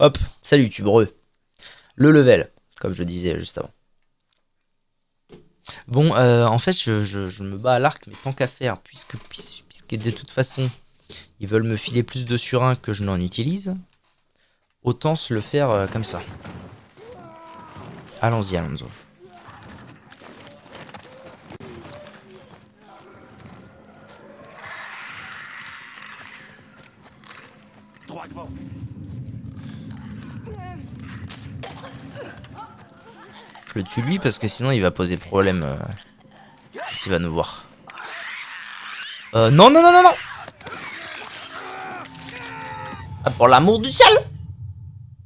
Hop, salut tubreux. Le level, comme je disais juste avant. Bon, en fait, je me bats à l'arc, mais tant qu'à faire, puisque de toute façon, ils veulent me filer plus de surin que je n'en utilise, autant se le faire comme ça. Allons-y, Alonso. Droit devant. Je le tue lui parce que sinon il va poser problème s'il va nous voir. Non, non, non, non, non. Ah, pour l'amour du ciel.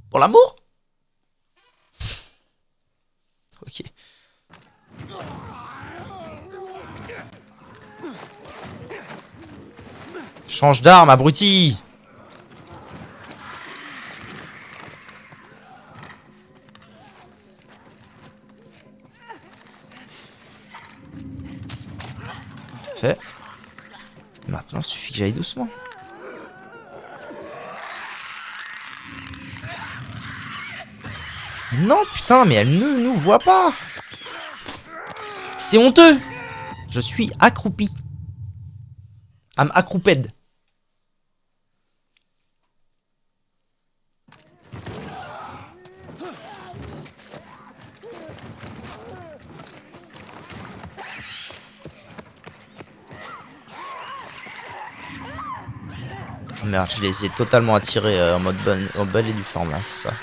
Pour l'amour. Ok. Change d'arme, abruti. Fait. Maintenant, il suffit que j'aille doucement. Non, putain, mais elle ne nous voit pas. C'est honteux. Je suis accroupi. I'm accrouped. Oh merde, je les ai totalement attirés en mode bonne et due forme là, c'est ça.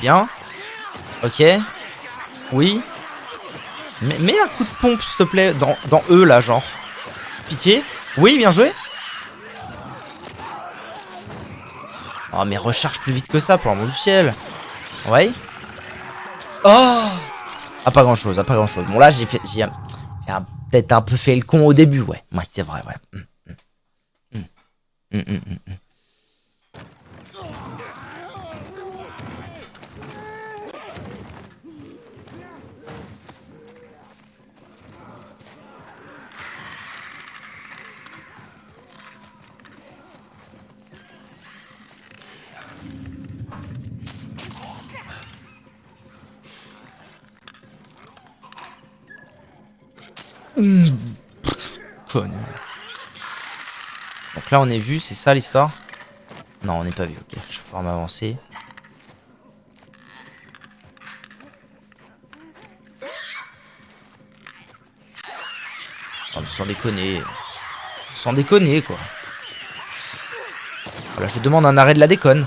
Bien. Ok. Oui. Mets un coup de pompe, s'il te plaît, dans eux, là, genre. Pitié. Oui, bien joué. Oh, mais recharge plus vite que ça, pour l'amour du ciel. Ouais. Oh. Ah, pas grand chose, ah, pas grand chose. Bon, là, j'ai peut-être un peu fait le con au début, ouais. Ouais, c'est vrai, ouais. Hum, hum, hum. Conne. Donc là, on est vu, c'est ça l'histoire? Non, on n'est pas vu, ok. Je vais pouvoir m'avancer. Oh, mais sans déconner. Sans déconner, quoi. Voilà, je demande un arrêt de la déconne.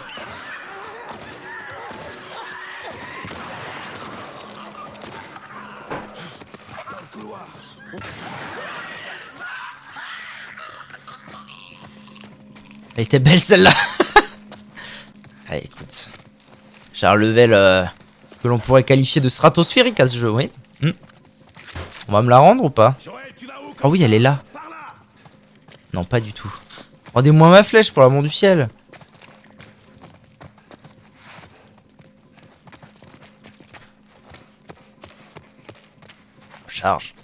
Elle était belle celle-là. Allez, écoute. J'ai un level que l'on pourrait qualifier de stratosphérique à ce jeu, oui. On va me la rendre ou pas? Ah oui, elle est là. Non, pas du tout. Rendez-moi ma flèche pour l'amour du ciel. Charge.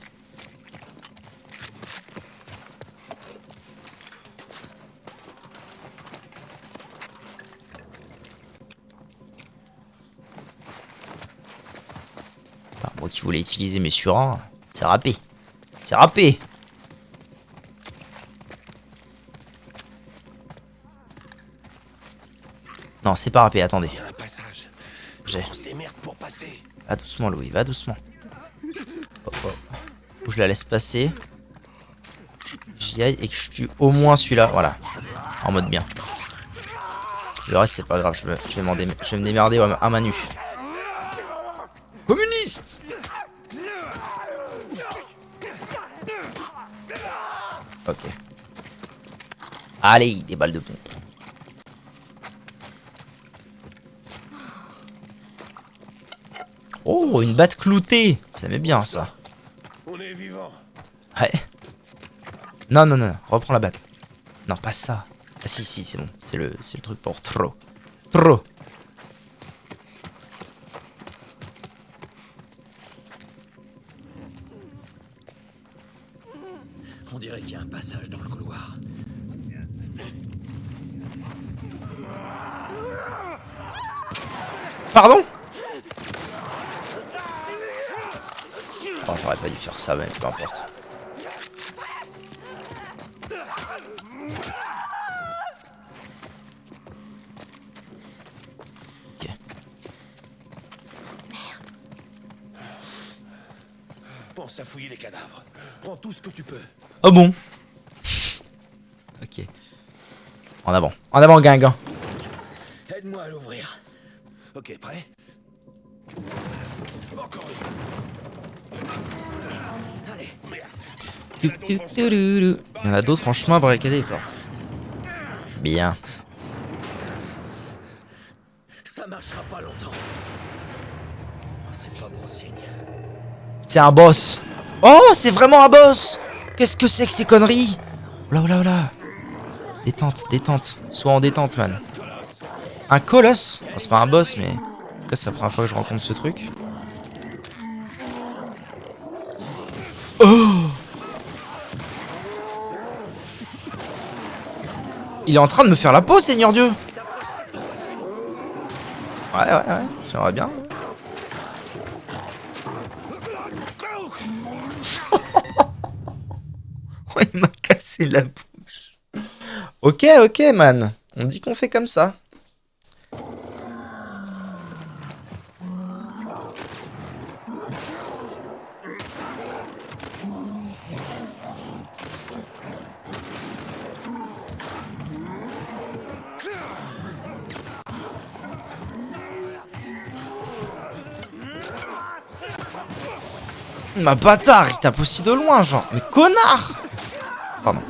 Putain, moi qui voulais utiliser mes surins, c'est râpé. C'est râpé. Non, c'est pas râpé, attendez. J'ai. Va doucement, Louis, va doucement. Oh, oh. Faut que je la laisse passer. J'y aille et que je tue au moins celui-là, voilà. En mode bien. Le reste, c'est pas grave, je vais me démerder à main nue. Communiste! Ok. Allez, des balles de pompe. Oh, une batte cloutée. Ça m'est bien, ça. On est vivant. Ouais. Non, non, non, non. Reprends la batte. Non, pas ça. Ah si, si, c'est bon. C'est le truc pour trop. Trop. On dirait qu'il y y a un passage dans le couloir. Pardon? Oh, j'aurais pas dû faire ça, mais peu importe. Ok. Pense à fouiller les cadavres. Prends tout ce que tu peux. Oh bon? Ok. En avant, Guingamp. Aide-moi à l'ouvrir. Ok, prêt? Encore une. Allez. Merde. Il y en a d'autres en chemin à barricader les portes. Bien. Ça marchera pas longtemps. C'est pas bon signe. C'est un boss. Oh, c'est vraiment un boss. Qu'est-ce que c'est que ces conneries? Oh là, oh là, oh là. Détente, détente. Sois en détente, man. Un colosse? Enfin, c'est pas un boss, mais... En tout cas, c'est la première fois que je rencontre ce truc. Oh! Il est en train de me faire la peau, Seigneur Dieu! Ouais, j'aimerais bien. Oh, il m'a cassé la bouche. Ok, man. On dit qu'on fait comme ça. Ma bâtard, il tape aussi de loin, genre. Mais connard! Pardon.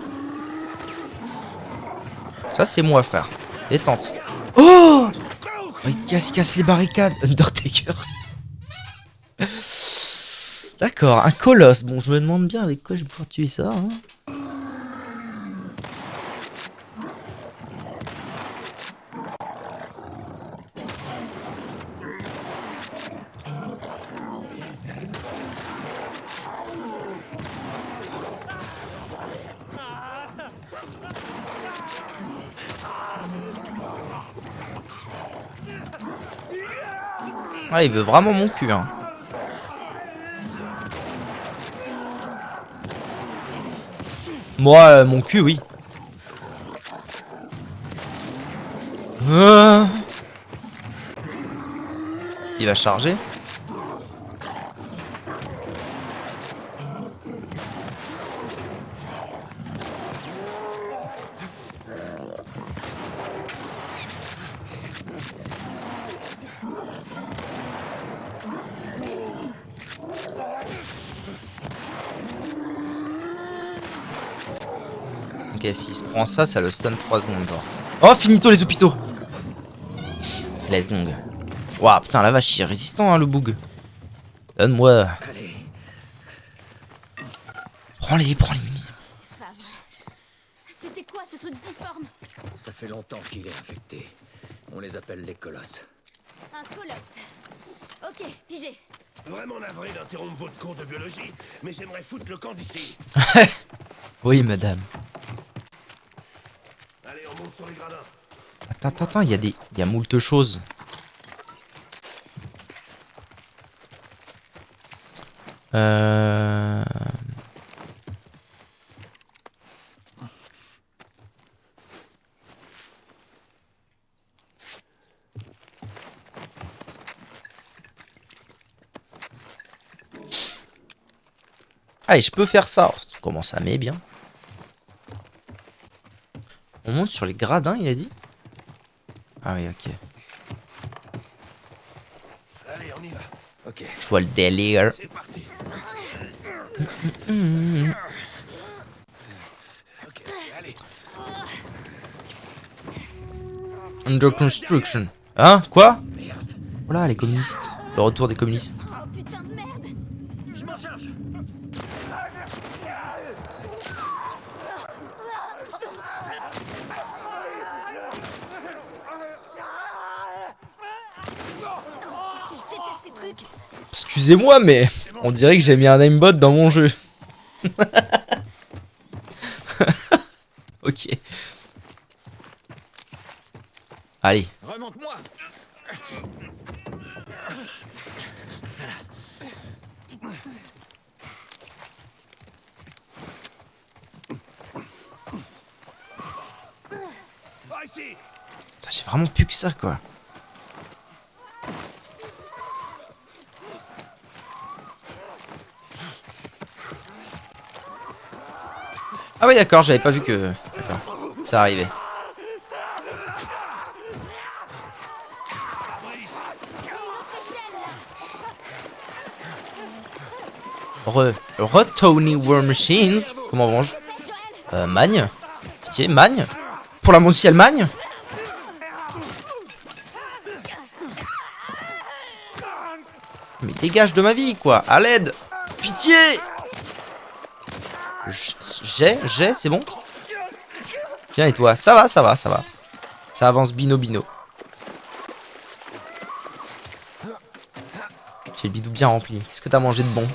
Ça, c'est moi, frère. Détente. Oh! Oh, il casse les barricades. Undertaker. D'accord, un colosse. Bon, je me demande bien avec quoi je vais pouvoir tuer ça. Hein. Ah, il veut vraiment mon cul, hein. Moi, mon cul, oui. Il va charger. Ok, s'il se prend ça, ça le stun 3 secondes. Genre. Oh, finito les hôpitaux. Let's go. Waouh, putain, la vache, il est résistant, hein, le boug. Donne-moi. Allez. Prends-les. C'était quoi ce truc difforme? Ça fait longtemps qu'il est infecté. On les appelle les colosses. Un colosse. Ok, pigé. Vraiment navré d'interrompre votre cours de biologie, mais j'aimerais foutre le camp d'ici. Oui, madame. Allez, on monte sur les gradins. Attends, il y a moult choses. Ah, et je peux faire ça. Comment ça met bien. On monte sur les gradins, il a dit. Ah oui, ok. Allez, on y va. Ok. Je vois le délire. C'est parti. Ok, allez. Under construction. Hein? Quoi? Merde. Voilà, les communistes. Le retour des communistes. Oh putain de merde. Je m'en charge. Qu'est-ce que je déteste ces trucs. Excusez-moi, mais on dirait que j'ai mis un aimbot dans mon jeu. Ok. Allez. Remonte-moi. Par ici. Putain, j'ai vraiment plus que ça, quoi. Ah oui, d'accord, j'avais pas vu que... D'accord, ça arrivait. Tony War Machines. Comment on mange? Magne. Pitié, magne. Pour la mondiale magne. Mais dégage de ma vie, quoi. À l'aide. Pitié. J'ai, c'est bon. Bien, et toi? Ça va, ça va, ça va. Ça avance bino bino. J'ai le bidou bien rempli. Qu'est-ce que t'as mangé de bon?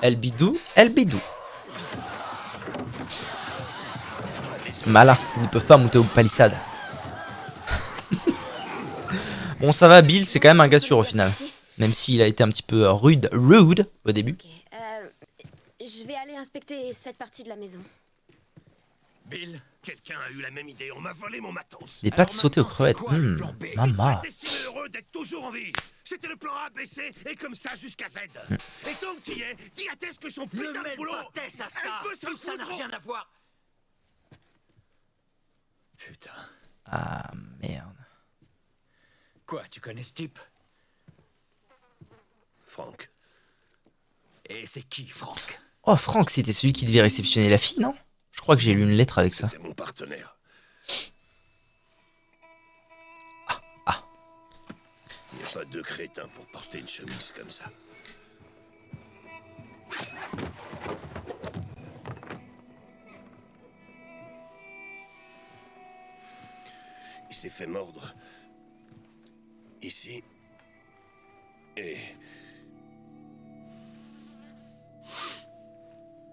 El bidou, el bidou. Malin, ils ne peuvent pas monter aux palissades. Bon, ça va, Bill, c'est quand même un gars sûr au final. Même s'il a été un petit peu rude au début. Ok, je vais aller inspecter cette partie de la maison. Bill, Quelqu'un a eu la même idée. On m'a volé mon matos. Des pâtes sautées aux crevettes. quoi, le plan B? Maman. Estimé heureux d'être toujours en vie. C'était le plan A, B, C, et comme ça jusqu'à Z. Et tant que t'y es, dis à Tess que son Ne putain de mêle boulot. pas Tess à ça. Elle peut se Tout ça n'a foutre. rien à voir. Putain. Ah, merde. Quoi, tu connais ce type? Franck, Et c'est qui, Franck? Oh, Franck, c'était celui qui devait réceptionner la fille, non? Je crois que j'ai lu une lettre avec ça. c'est mon partenaire. Ah. Il n'y a pas deux crétins pour porter une chemise comme ça. Il s'est fait mordre. Ici. Et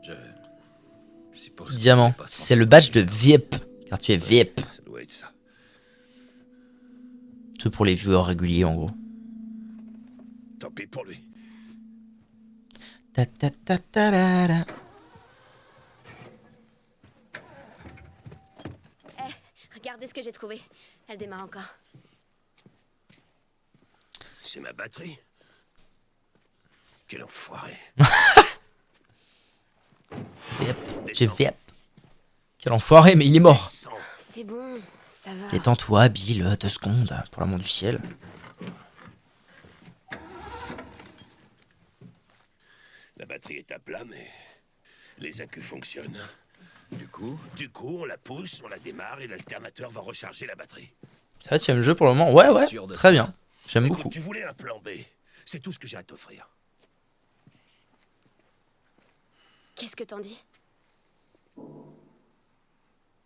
Je suppose Petit que diamant. tu passes C'est en le badge de VIP. Car tu es VIP. ça doit être ça. C'est pour les joueurs réguliers, en gros. Tant pis pour lui. Ta ta ta ta la la. Regardez ce que j'ai trouvé. Elle démarre encore. C'est ma batterie. Quel enfoiré. VIP. Tu es VIP. Quel enfoiré, mais il est mort. Descends. C'est bon, ça va. Détends-toi, Bill, 2 secondes, pour l'amour du ciel. La batterie est à plat, mais les accus fonctionnent. Du coup, On la pousse, on la démarre et l'alternateur va recharger la batterie. Ça va, tu aimes le jeu pour le moment? Ouais, ouais, Sûr de très ça. bien. J'aime Écoute, beaucoup. tu voulais un plan B. C'est tout ce que j'ai à t'offrir. Qu'est-ce que t'en dis?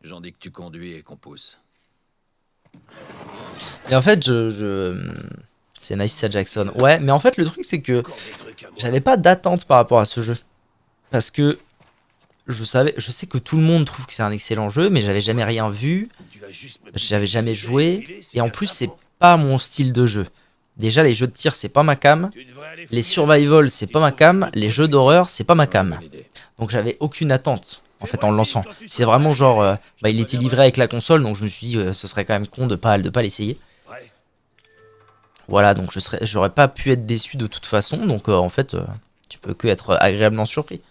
j'en dis que tu conduis et qu'on pousse. Et en fait, c'est Nice Jackson. Ouais, mais en fait, le truc, c'est que Encore des trucs à moi. j'avais pas d'attente par rapport à ce jeu. Parce que je sais que tout le monde trouve que c'est un excellent jeu, mais j'avais jamais rien vu. Tu vas juste me J'avais jamais piquer joué. filer, c'est Et en bien plus, ça, c'est bon. pas mon style de jeu. Déjà, les jeux de tir, c'est pas ma cam. Tu devrais aller Les fouiller survival, c'est pas ma cam. Les jeux d'horreur, c'est pas ma cam. Bonne idée. Donc j'avais aucune attente en fait en le lançant. C'est vraiment genre il était livré avec la console, donc je me suis dit ce serait quand même con de pas l'essayer. Ouais. Voilà, donc j'aurais pas pu être déçu de toute façon, donc en fait tu peux que être agréablement surpris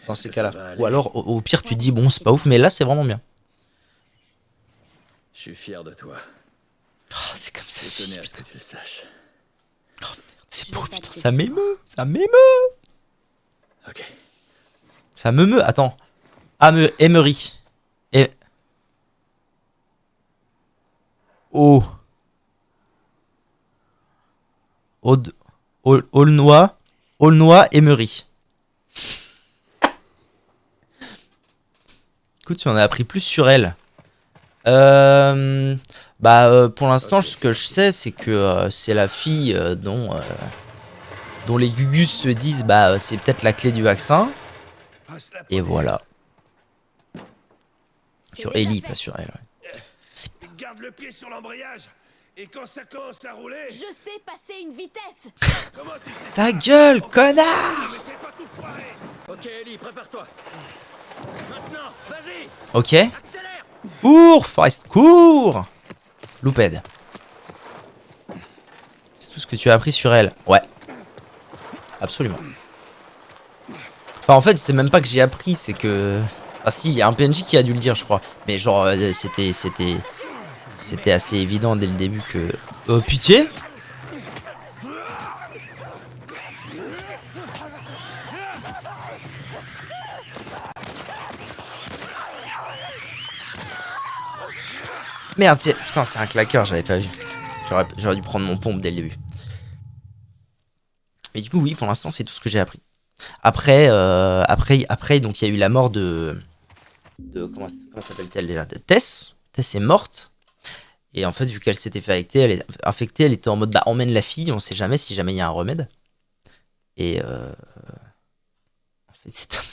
dans ces que ça va cas-là. aller? Ou alors au pire tu te dis bon c'est pas ouf, mais là c'est vraiment bien. Je suis fier de toi. Oh, c'est comme ça, Je tenais à ce putain. que tu le saches. C'est beau Je vais pas putain, te ça laisser. m'émeut, ça m'émeut. Ok. Ça me meut, attends. Ah, Emery. Et... Oh. Aulnois, Emery. Écoute, tu en as appris plus sur elle. Pour l'instant, ce que je sais, c'est que c'est la fille dont les Gugus se disent, c'est peut-être la clé du vaccin. Passe la Et première. voilà. Sur Ellie, pas sur elle. Ouais. Garde le pied sur l'embrayage. Et quand ça commence à rouler... Je sais passer une vitesse. Comment tu sais Ta ça? gueule, connard! Mais t'es pas tout foiré. Ok, Ellie, prépare-toi. Maintenant, vas-y, Ok. accélère. Cours, Forrest, cours! Louped. C'est tout ce que tu as appris sur elle. Ouais. Absolument. Enfin, en fait, c'est même pas que j'ai appris, c'est que... Ah si, il y a un PNJ qui a dû le dire, je crois. Mais genre, c'était assez évident dès le début que... Oh, pitié? Merde, c'est... Putain, c'est un claqueur, j'avais pas vu. J'aurais dû prendre mon pompe dès le début. Mais du coup, oui, pour l'instant, c'est tout ce que j'ai appris. Après, donc il y a eu la mort de comment s'appelle-t-elle déjà? De Tess. Tess est morte. Et en fait, vu qu'elle s'était fait infecter, elle était en mode bah emmène la fille, on sait jamais si jamais il y a un remède. Et en fait, c'est un homme.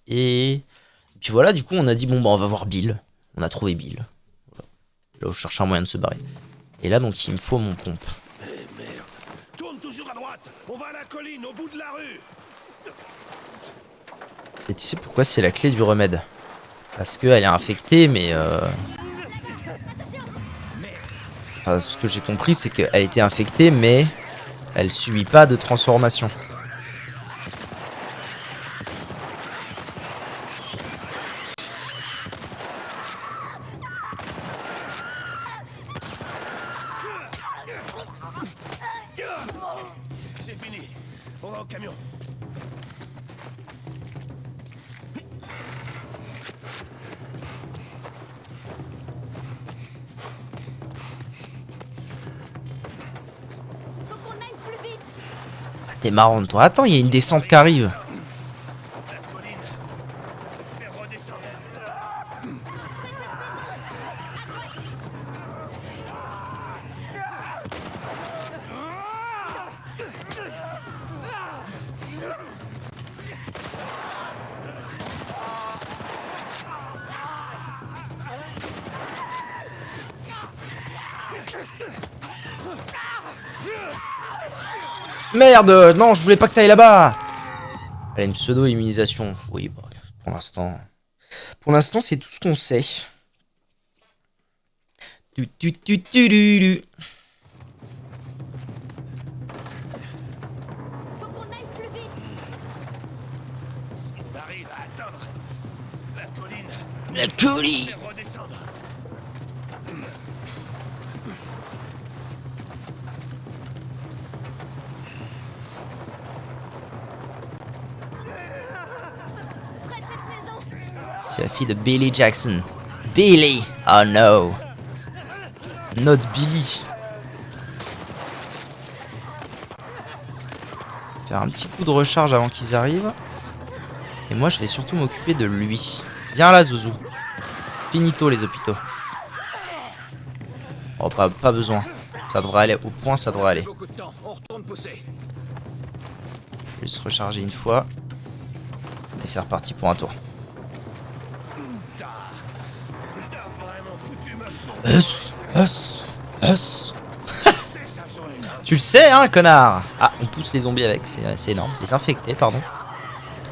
Et puis voilà, du coup, on a dit bon bah on va voir Bill. On a trouvé Bill. Voilà. Là, je cherche un moyen de se barrer. Et là, donc, il me faut mon pompe. Merde. Tourne toujours à droite. On va à la colline, au bout de la rue. Et tu sais pourquoi c'est la clé du remède? Parce qu'elle est infectée, mais enfin, ce que j'ai compris, c'est qu'elle était infectée, mais elle subit pas de transformation. C'est fini. On va au camion. Faut qu'on aille plus vite. T'es marrant, toi. Attends, il y a une descente qui arrive. La colline. Faire redescendre. Merde, non, je voulais pas que t'ailles là-bas. Elle a une pseudo-immunisation. Oui, bah, pour l'instant. Pour l'instant, c'est tout ce qu'on sait. Du. Faut qu'on aille plus vite. On arrive à atteindre la colline. La colline. Faire redescendre. Près de cette maison. C'est la fille de Billy Jackson. Billy! Oh no! Not Billy. Faire un petit coup de recharge avant qu'ils arrivent. Et moi, je vais surtout m'occuper de lui. Viens là, Zouzou. Finito, les hôpitaux. Oh, pas besoin. Ça devrait aller. Au point, ça devrait aller. Beaucoup de temps, on retourne pousser. Je vais se recharger une fois. Et c'est reparti pour un tour. T'as vraiment foutu ma chance. C'est sa journée. Tu le sais, hein, connard. Ah, on pousse les zombies avec, c'est énorme. Les infectés, pardon.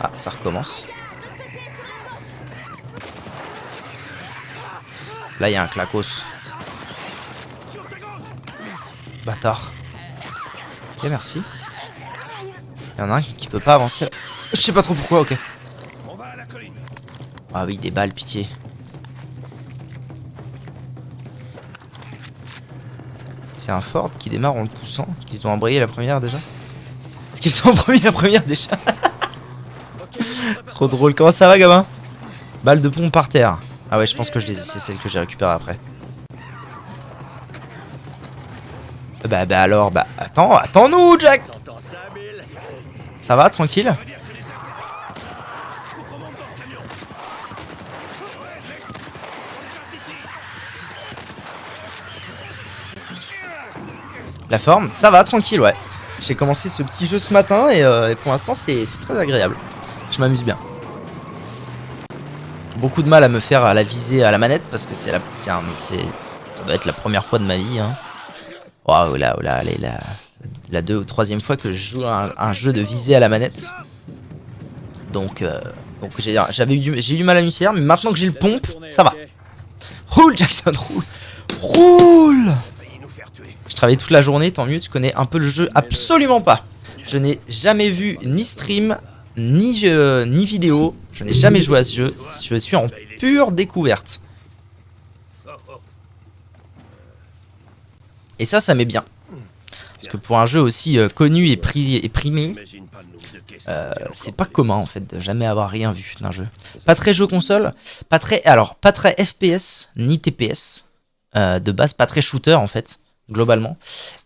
Ah, ça recommence. Là, il y a un clacos. Sur ta gauche. Bâtard. Ok, merci. Il y en a un qui peut pas avancer. Je sais pas trop pourquoi, ok. On va à la colline. Ah oui, des balles, pitié. C'est un Ford qui démarre en le poussant. Qu'ils ont embrayé la première déjà. Est-ce qu'ils ont embrayé la première déjà? Trop drôle. Comment ça va, gamin? Balle de pompe par terre. Ah ouais, je pense que c'est celle que j'ai récupérée après. Bah alors, attends-nous, Jack. T'entends ça, Bill? Ça va, tranquille? Faut qu'on monte dans ce camion. Ouais, laisse. On passe d'ici. La forme, ça va, tranquille, ouais. J'ai commencé ce petit jeu ce matin et pour l'instant c'est très agréable. Je m'amuse bien. beaucoup de mal à me faire à la viser à la manette parce que ça doit être la première fois de ma vie. Hein. Waouh, là, allez, la 2 ou 3e fois que je joue un jeu de visée à la manette. Donc j'ai eu du mal à m'y faire, mais maintenant que j'ai le pompe, ça va. Roule, Jackson, roule. Roule! Je travaille toute la journée, tant mieux, tu connais un peu le jeu. Absolument pas. Je n'ai jamais vu ni stream, ni vidéo. Je n'ai jamais joué à ce jeu. Je suis en pure découverte. Et ça m'est bien. Parce que pour un jeu aussi connu et primé, c'est pas commun en fait de jamais avoir rien vu d'un jeu. Pas très jeu console, pas très FPS ni TPS de base, pas très shooter en fait globalement,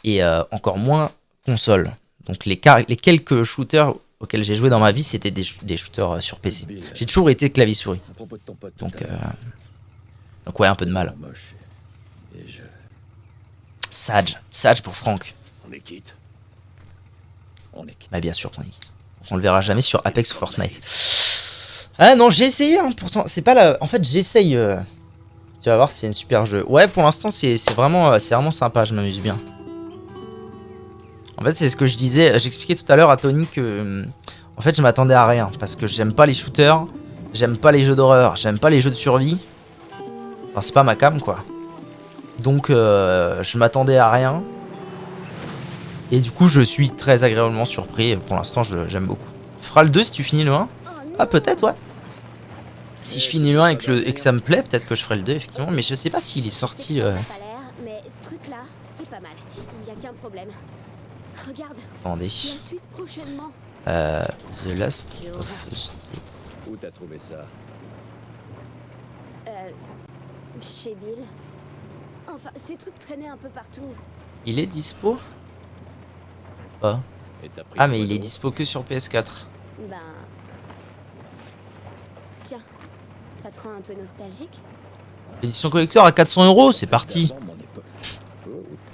et encore moins console. Donc les quelques shooters auxquels j'ai joué dans ma vie, c'était des shooters sur PC. J'ai toujours été clavier souris. Donc ouais, un peu de mal. Sage pour Franck. On est quitte. Bah bien sûr qu'on est quitte. On le verra jamais sur Apex ou Fortnite. Ah non, j'ai essayé hein, pourtant, c'est pas la... En fait, j'essaye... Tu vas voir, c'est un super jeu. Ouais, pour l'instant, c'est vraiment sympa, je m'amuse bien. En fait, c'est ce que je disais, j'expliquais tout à l'heure à Tony que... En fait, je m'attendais à rien, parce que j'aime pas les shooters, j'aime pas les jeux d'horreur, j'aime pas les jeux de survie. Enfin, c'est pas ma cam, quoi. Donc, je m'attendais à rien. Et du coup, je suis très agréablement surpris. Pour l'instant, j'aime beaucoup. Tu feras le 2 si tu finis le 1? Ah, peut-être, ouais. Si je finis le 1 et que ça me plaît, peut-être que je ferai le 2, effectivement. Mais je sais pas s'il est sorti... Mais ce truc-là, c'est pas mal. Il y a qu'un problème. Regarde. Attendez. La suite prochainement. The Last of Us. Où t'as trouvé ça? Chez Bill. Enfin, ces trucs traînaient un peu partout. Il est dispo? Pas. Ah, mais il est dispo que sur PS4. Ben... Tiens, ça te rend un peu nostalgique? Édition collector à 400 €, c'est parti.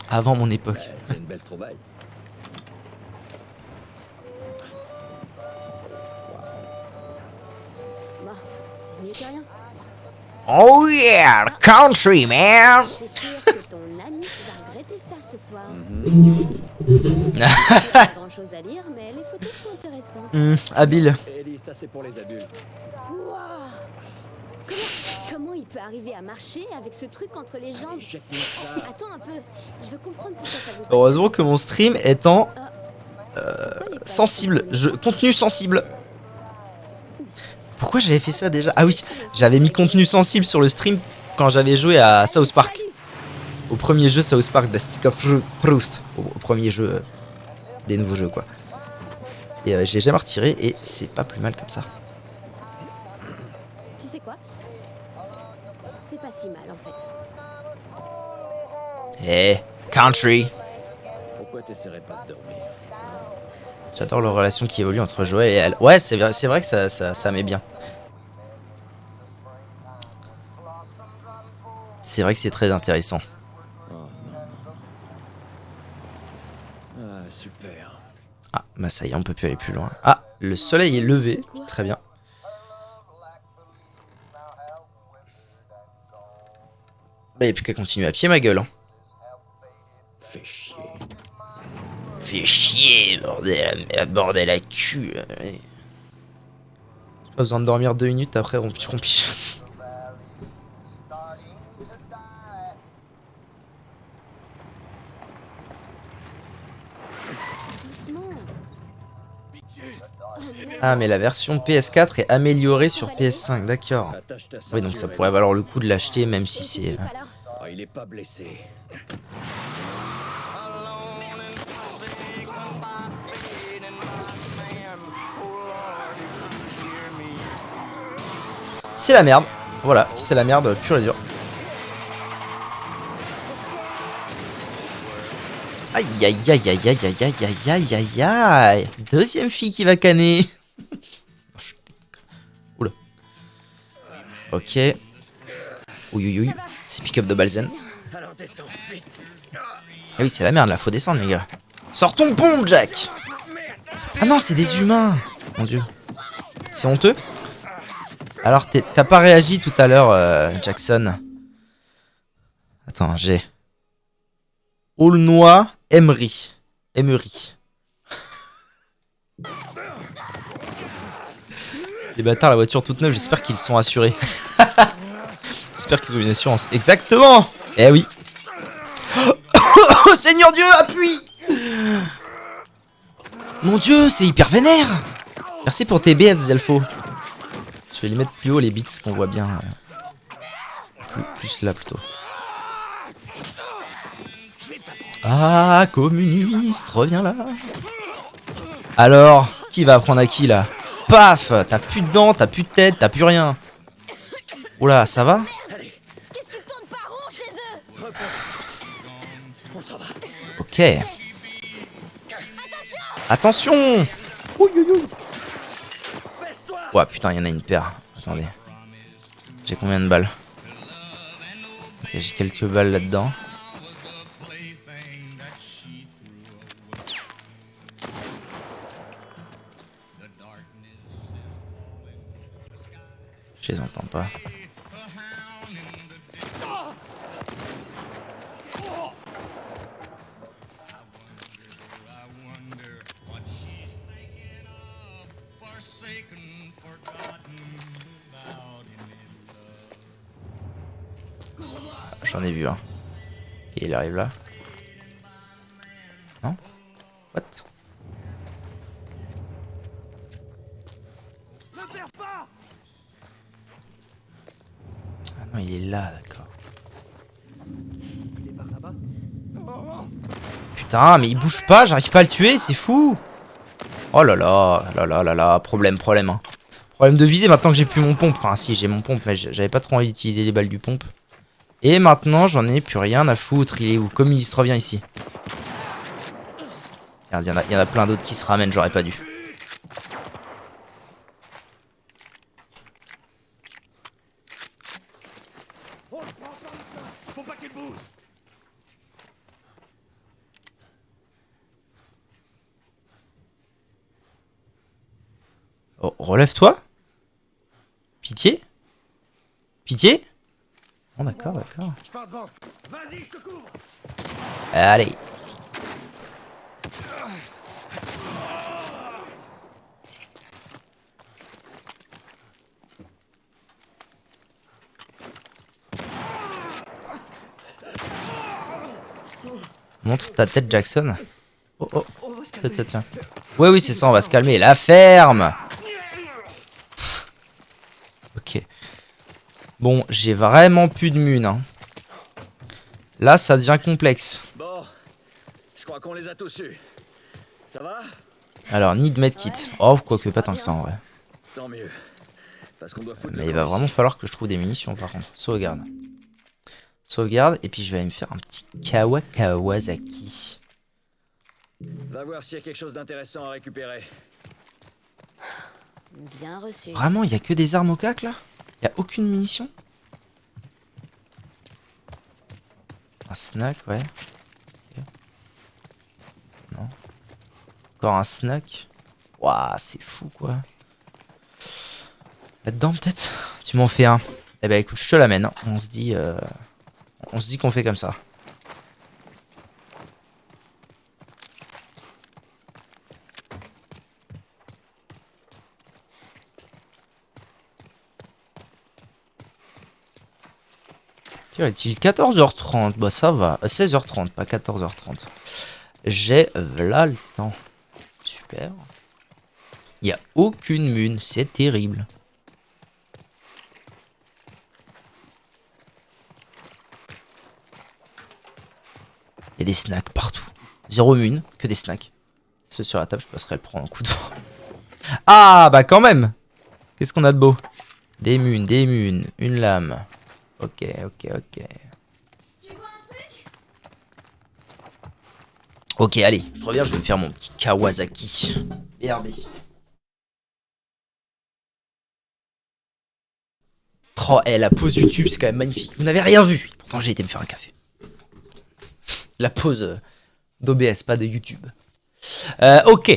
Avant mon époque. C'est une belle trouvaille. Bon, c'est mieux que rien. Oh yeah, country man. Je suis sûre que ton ami va regretter ça ce soir. Pas grand chose à lire, mais les photos sont intéressantes. Habile. Ellie, ça c'est pour les adultes. Wow. Comment il peut arriver à marcher avec ce truc entre les jambes? Jette-moi ça. Attends un peu, je veux comprendre pourquoi ça vous... Heureusement que mon stream est en Pourquoi les pages sensible. sont Contenu sensible. Pourquoi j'avais fait ça déjà? Ah oui, j'avais mis contenu sensible sur le stream quand j'avais joué à South Park. Au premier jeu South Park, The Stick of Truth. Au premier jeu des nouveaux jeux, quoi. Et je l'ai jamais retiré et c'est pas plus mal comme ça. Tu sais quoi? C'est pas si mal en fait. Eh, country. Pourquoi t'essaierais pas de dormir? J'adore la relation qui évolue entre Joël et elle. Ouais, c'est vrai que ça met bien. C'est vrai que c'est très intéressant. Oh non, non. Ah, super. Ah, bah ça y est, on peut plus aller plus loin. Ah, le soleil est levé. Très bien. Bah, y'a plus qu'à continuer à pied, ma gueule. Hein. Fais chier. Fais chier, bordel à cul. J'ai pas besoin de dormir 2 minutes après rompiche. Doucement. Ah, mais la version PS4 est améliorée sur PS5, d'accord. Attache ta Oui, donc ça ceinture, pourrait Ellie. valoir le coup de l'acheter, même si c'est... Pas là. Oh, il est pas blessé. C'est la merde. Voilà, c'est la merde pure et dure. Aïe aïe aïe aïe aïe aïe aïe aïe aïe aïe aïe. Deuxième fille qui va canner. Oula. Ok. Oui oui oui. C'est pick-up de Balzen. Alors descends, vite. Ah oui, c'est la merde là, faut descendre les gars. Sors ton pompe, Jack. Ah non, c'est des humains. Mon dieu. C'est honteux. Alors, t'as pas réagi tout à l'heure, Jackson. Attends, j'ai... Aulnois Emery. Emery. Les bâtards, la voiture toute neuve, j'espère qu'ils sont assurés. J'espère qu'ils ont une assurance. Exactement. Eh oui. Oh, Seigneur Dieu, appuie. Mon Dieu, c'est hyper vénère. Merci pour tes bits, Zelfo. Je vais les mettre plus haut, les bits, qu'on voit bien. Plus là, plutôt. Ah, communiste, reviens là. Alors, qui va apprendre à qui, là? Paf! T'as plus de dents, t'as plus de tête, t'as plus rien. Oula, ça va? Qu'est-ce qui tourne pas rond chez eux? On s'en va. Ok. Attention! Ouh, ouh, ouh. Ouah, putain, il y en a une paire. Attendez. J'ai combien de balles? Ok, j'ai quelques balles là-dedans. Je les entends pas. J'en ai vu un. Ok, il arrive là. Non? What? Ah non, il est là, d'accord. Putain, mais il bouge pas, j'arrive pas à le tuer, c'est fou. Oh là là, là là là là, problème, hein. Problème de visée maintenant que j'ai plus mon pompe. Enfin, si, j'ai mon pompe, mais j'avais pas trop envie d'utiliser les balles du pompe. Et maintenant, j'en ai plus rien à foutre. Il est où? Communiste, reviens ici. Regarde, il y en a plein d'autres qui se ramènent, j'aurais pas dû. Faut pas qu'il bouge. Oh, relève-toi. Pitié? Pitié? Bon, d'accord, d'accord. Je pars devant. Vas-y, je te couvre. Allez. Montre ta tête, Jackson. Oh, oh. Tiens, tiens. Ouais, oui, c'est ça, on va se calmer. La ferme. Ok. Bon, j'ai vraiment plus de mun. Hein. Là, ça devient complexe. Bon, je crois qu'on les a tous eus. Ça va? Alors, need medkit. Oh, quoique pas tant que ça en vrai. Tant mieux. Parce qu'on doit foutre Mais le il va camp vraiment ici. falloir que je trouve des munitions par contre. Sauvegarde. Sauvegarde, et puis je vais aller me faire un petit Kawasaki. Va voir s'il y a quelque chose d'intéressant à récupérer. Bien reçu. Vraiment, il y a que des armes au cac là? Il y a aucune munition? Un snack, ouais. Ok. Non. Encore un snack. Waouh, c'est fou quoi. Là-dedans peut-être? Tu m'en fais un. Eh ben écoute, je te l'amène. Hein. On se dit qu'on fait comme ça. Quelle heure-t-il? 14h30. Bah ça va. 16h30, pas 14h30. J'ai là le temps. Super. Il n'y a aucune mune. C'est terrible. Il y a des snacks partout. Zéro mune, que des snacks. Ceux sur la table, je passerai le prendre en coup de vent. Ah, bah quand même. Qu'est-ce qu'on a de beau? Des munes, une lame. Ok, ok, ok. Ok, allez, je reviens, je vais me faire mon petit Kawasaki. BRB. Oh, la pause YouTube, c'est quand même magnifique. Vous n'avez rien vu. Pourtant, j'ai été me faire un café. La pause d'OBS, pas de YouTube. Ok.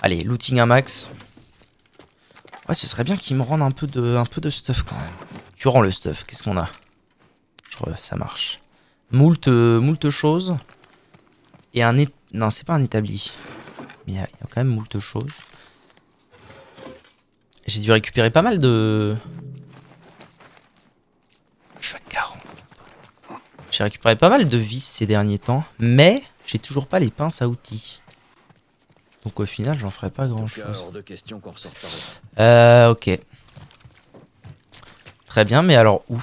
Allez, looting un max. Ouais, ce serait bien qu'ils me rendent un peu de stuff quand même. Tu rends le stuff, qu'est-ce qu'on a? Ça marche. Moult choses. Et un... Non, c'est pas un établi. Mais il y a quand même moult choses. J'ai dû récupérer pas mal de... Je suis à 40. J'ai récupéré pas mal de vis ces derniers temps. Mais j'ai toujours pas les pinces à outils. Donc au final, j'en ferai pas grand chose. Hors de question qu'on ressorte par là. Ok. Très bien, mais alors où?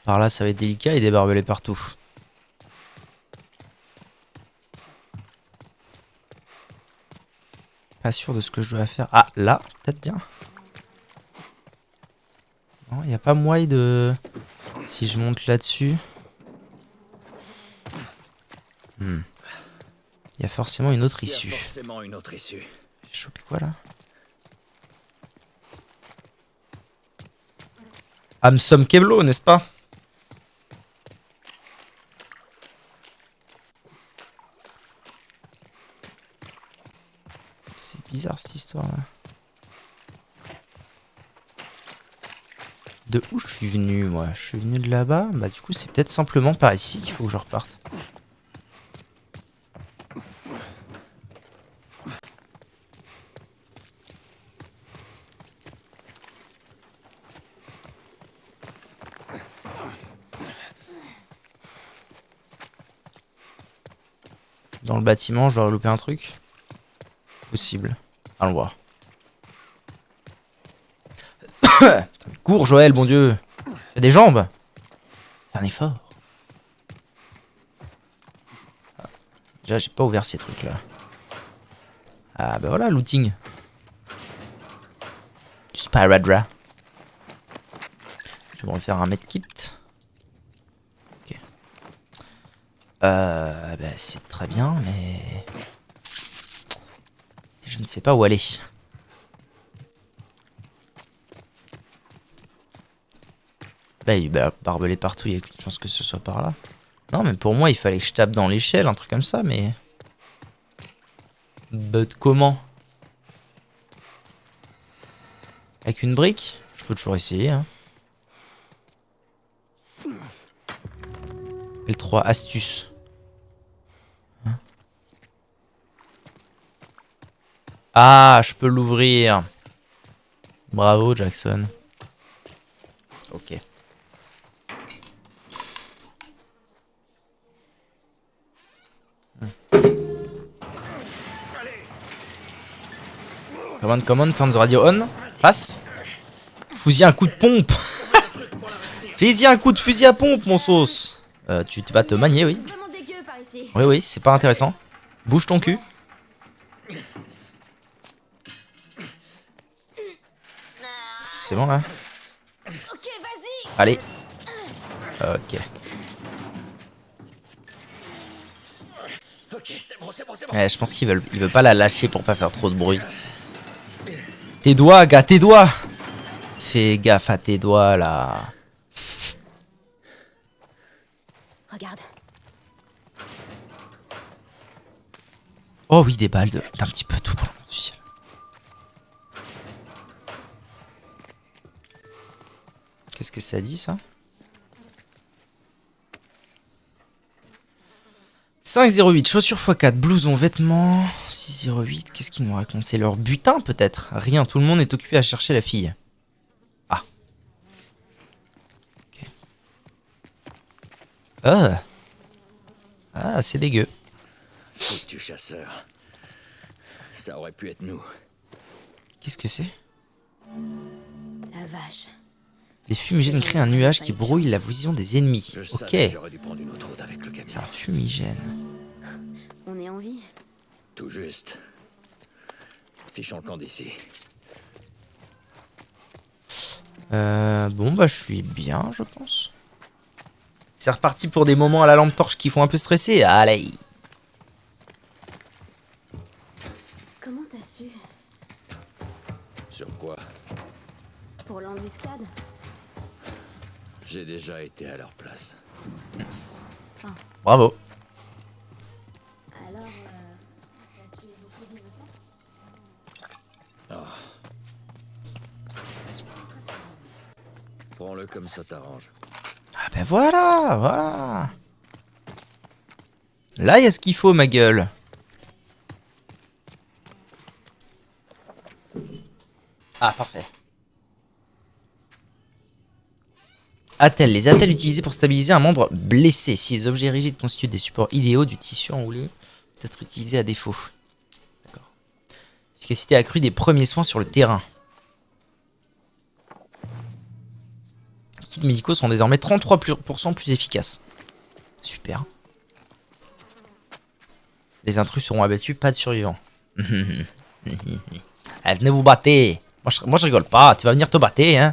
Par là, ça va être délicat et des barbelés partout. Pas sûr de ce que je dois faire. Ah, là, peut-être bien. Non, il n'y a pas moyen de... Si je monte là-dessus... Il y a forcément une autre issue. J'ai chopé quoi là? Hamsom Keblo, n'est-ce pas? C'est bizarre cette histoire là. De où je suis venu moi? Je suis venu de là-bas. Bah du coup c'est peut-être simplement par ici qu'il faut que je reparte. Dans le bâtiment, je dois louper un truc? Possible. Allons voir. Cours Joël, bon Dieu. Fais des jambes. Fais un effort. Ah. Déjà j'ai pas ouvert ces trucs là. Ah bah voilà, looting. Du Spyradra. Je vais me refaire un medkit. Ok. Bah c'est très bien, mais... Je ne sais pas où aller. Là, il y a barbelé partout, il n'y a qu'une chance que ce soit par là. Non, mais pour moi, il fallait que je tape dans l'échelle, un truc comme ça, mais... But comment? Avec une brique? Je peux toujours essayer, hein. L3, astuce. Hein? Ah, je peux l'ouvrir. Bravo, Jackson. Ok. Command, turn the radio on. Passe. Fous-y un coup de pompe. Fais-y un coup de fusil à pompe, mon sauce. Tu vas te manier, oui. Vraiment dégueu par ici. Oui, oui, c'est pas intéressant. Bouge ton cul. C'est bon, là? Ok, vas-y. Allez. Ok. Ok, c'est bon, c'est bon, c'est bon. Ouais, je pense qu'il veut pas la lâcher pour pas faire trop de bruit. Tes doigts, gars, tes doigts. Fais gaffe à tes doigts, là. Regarde. Oh oui, des balles d'un petit peu tout pour l'amour du ciel. Qu'est-ce que ça dit, ça? 5,08, chaussures x4, blouson, vêtements. 6,08, qu'est-ce qu'ils nous racontent? C'est leur butin, peut-être? Rien, tout le monde est occupé à chercher la fille. Ah. Ok. Ah, c'est dégueu. Foutu chasseur. Ça aurait pu être nous. Qu'est-ce que c'est? La vache. Les fumigènes créent un nuage qui brouille la vision des ennemis. Je Ok. savais que j'aurais dû prendre une autre route avec le camion. C'est un fumigène. On est en vie. Tout juste. Fichons le camp d'ici. Bon, bah, je suis bien, je pense. C'est reparti pour des moments à la lampe torche qui font un peu stresser. Allez. Comment t'as su? Sur quoi? Pour l'embuscade? J'ai déjà été à leur place. Bravo. Prends-le comme ça t'arrange. Ah ben voilà, voilà. Là, il y a ce qu'il faut, ma gueule. Ah, parfait. Attelle. Les attelles utilisées pour stabiliser un membre blessé. Si les objets rigides constituent des supports idéaux, du tissu enroulé peut être utilisé à défaut. D'accord. Efficacité accrue des premiers soins sur le terrain. Les kits médicaux sont désormais 33% plus efficaces. Super. Les intrus seront abattus, pas de survivants. Allez, venez vous battre. Moi je rigole pas, tu vas venir te battre, hein.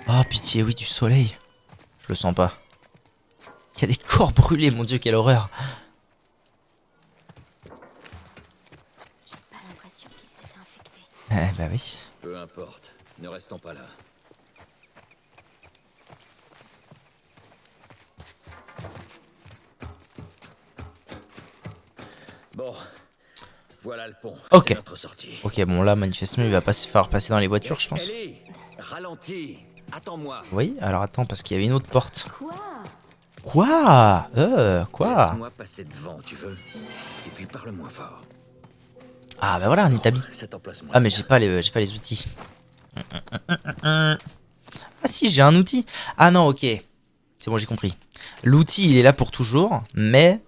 Oh pitié, oui, du soleil. Je le sens pas. Il y a des corps brûlés, mon dieu, quelle horreur. J'ai pas l'impression qu'ils s'étaient infectés. Eh bah oui. Peu importe, ne restons pas là. Bon, voilà le pont. Ok. C'est notre sortie. Ok, bon là, manifestement, il va pas se faire passer dans les voitures, je pense. Ellie, ralentis. Attends-moi. Oui, alors attends, parce qu'il y avait une autre porte. Quoi? Quoi? Laisse-moi passer devant, tu veux. Et puis parle moins fort. Ah bah voilà, un établi. Cet emplacement. Ah mais j'ai pas les outils. Ah si, j'ai un outil. Ah non, ok. C'est bon, j'ai compris. L'outil, il est là pour toujours, mais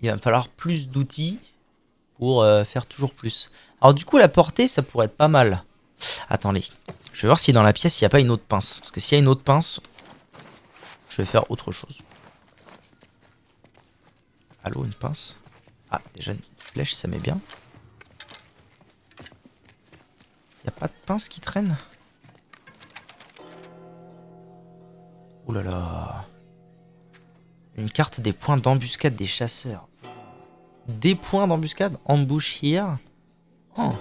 il va me falloir plus d'outils pour faire toujours plus. Alors du coup, la portée, ça pourrait être pas mal. Attendez, je vais voir si dans la pièce, il n'y a pas une autre pince. Parce que s'il y a une autre pince, je vais faire autre chose. Allô, une pince? Ah, déjà une flèche, ça met bien. Y a pas de pince qui traîne? Ouh là là. Une carte des points d'embuscade des chasseurs. Des points d'embuscade? Ambush here. Oh.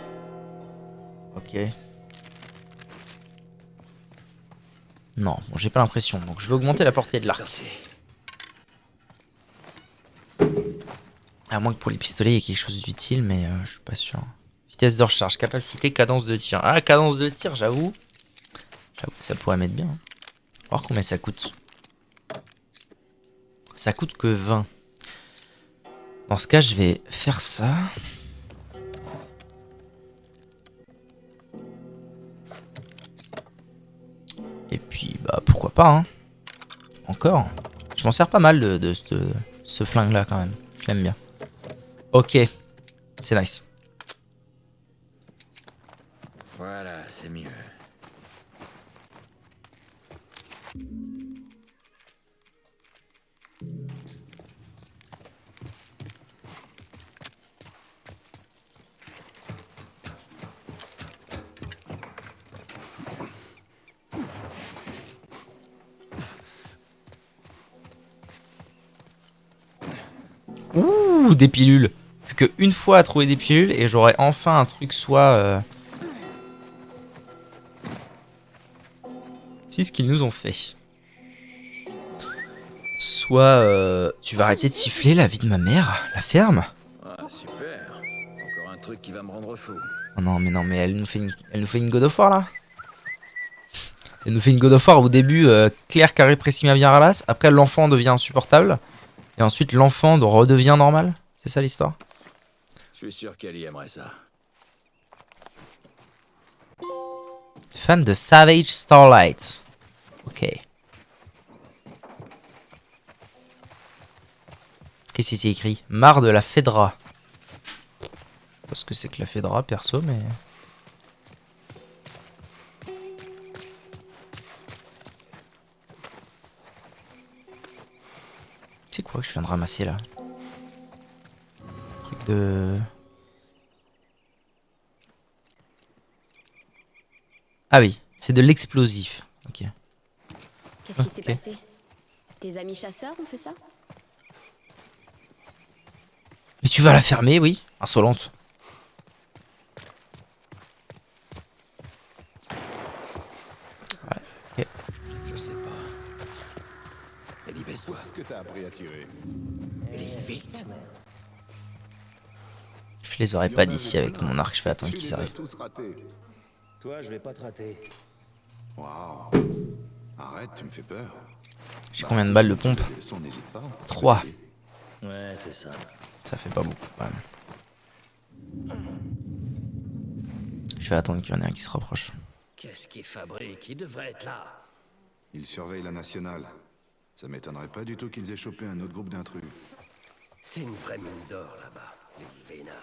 Ok. Non, bon, j'ai pas l'impression. Donc je vais augmenter la portée de l'arc. À moins que pour les pistolets, il y ait quelque chose d'utile, mais je suis pas sûr. Vitesse de recharge, capacité, cadence de tir. Ah, cadence de tir, j'avoue. J'avoue que ça pourrait mettre bien. On va voir combien ça coûte. Ça coûte que 20. Dans ce cas, je vais faire ça. Et puis, bah, pourquoi pas, hein. Encore. Je m'en sers pas mal de ce flingue-là, quand même. Je l'aime bien. Ok. C'est nice. Voilà, c'est mieux. Ouh, des pilules. Plus qu'une fois à trouver des pilules et j'aurai enfin un truc soit... C'est ce qu'ils nous ont fait. Soit tu vas arrêter de siffler la vie de ma mère, la ferme. Ah, super. Encore un truc qui va me rendre fou. Oh non mais elle nous fait une God of War là. Elle nous fait une God of War au début Claire carré Pressima bien ralasse, après l'enfant devient insupportable et ensuite l'enfant redevient normal. C'est ça l'histoire? Je suis sûr qu'Ellie aimerait ça. Fan de Savage Starlight. Ok. Qu'est-ce qui c'est écrit? Marre de la Fedra. Je sais pas ce que c'est que la Fedra perso, mais... C'est quoi que je viens de ramasser là? Truc de... Ah oui, c'est de l'explosif. Ok. Qu'est-ce qui s'est Ok. passé? Tes amis chasseurs ont fait ça? Mais tu vas la fermer, oui? Insolente. Je sais pas. Ellie, baisse-toi. ce que t'as appris à tirer. Ellie, vite. Je les aurais pas d'ici avec mon arc, je vais attendre Tu qu'ils les as arrivent. tous ratés. Toi, je vais pas te rater. Waouh. Arrête, tu me fais peur. J'ai combien de balles de pompe? Des leçons, n'hésite pas. 3. Ouais, c'est ça. Ça fait pas beaucoup quand même. Je vais attendre qu'il y en ait un qui se rapproche. Qu'est-ce qu'il fabrique? Il devrait être là. Ils surveillent la nationale. Ça m'étonnerait pas du tout qu'ils aient chopé un autre groupe d'intrus. C'est une vraie mine d'or là-bas, les vénards.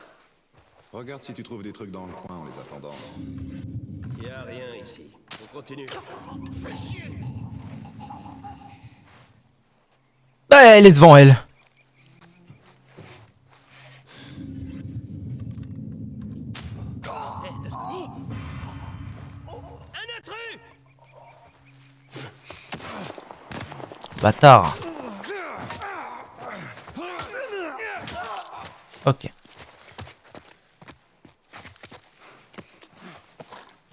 Regarde si tu trouves des trucs dans le coin en les attendant. Y a rien ici. On continue. Bah, elle est devant elle. Un intrus! Bâtard. Ok.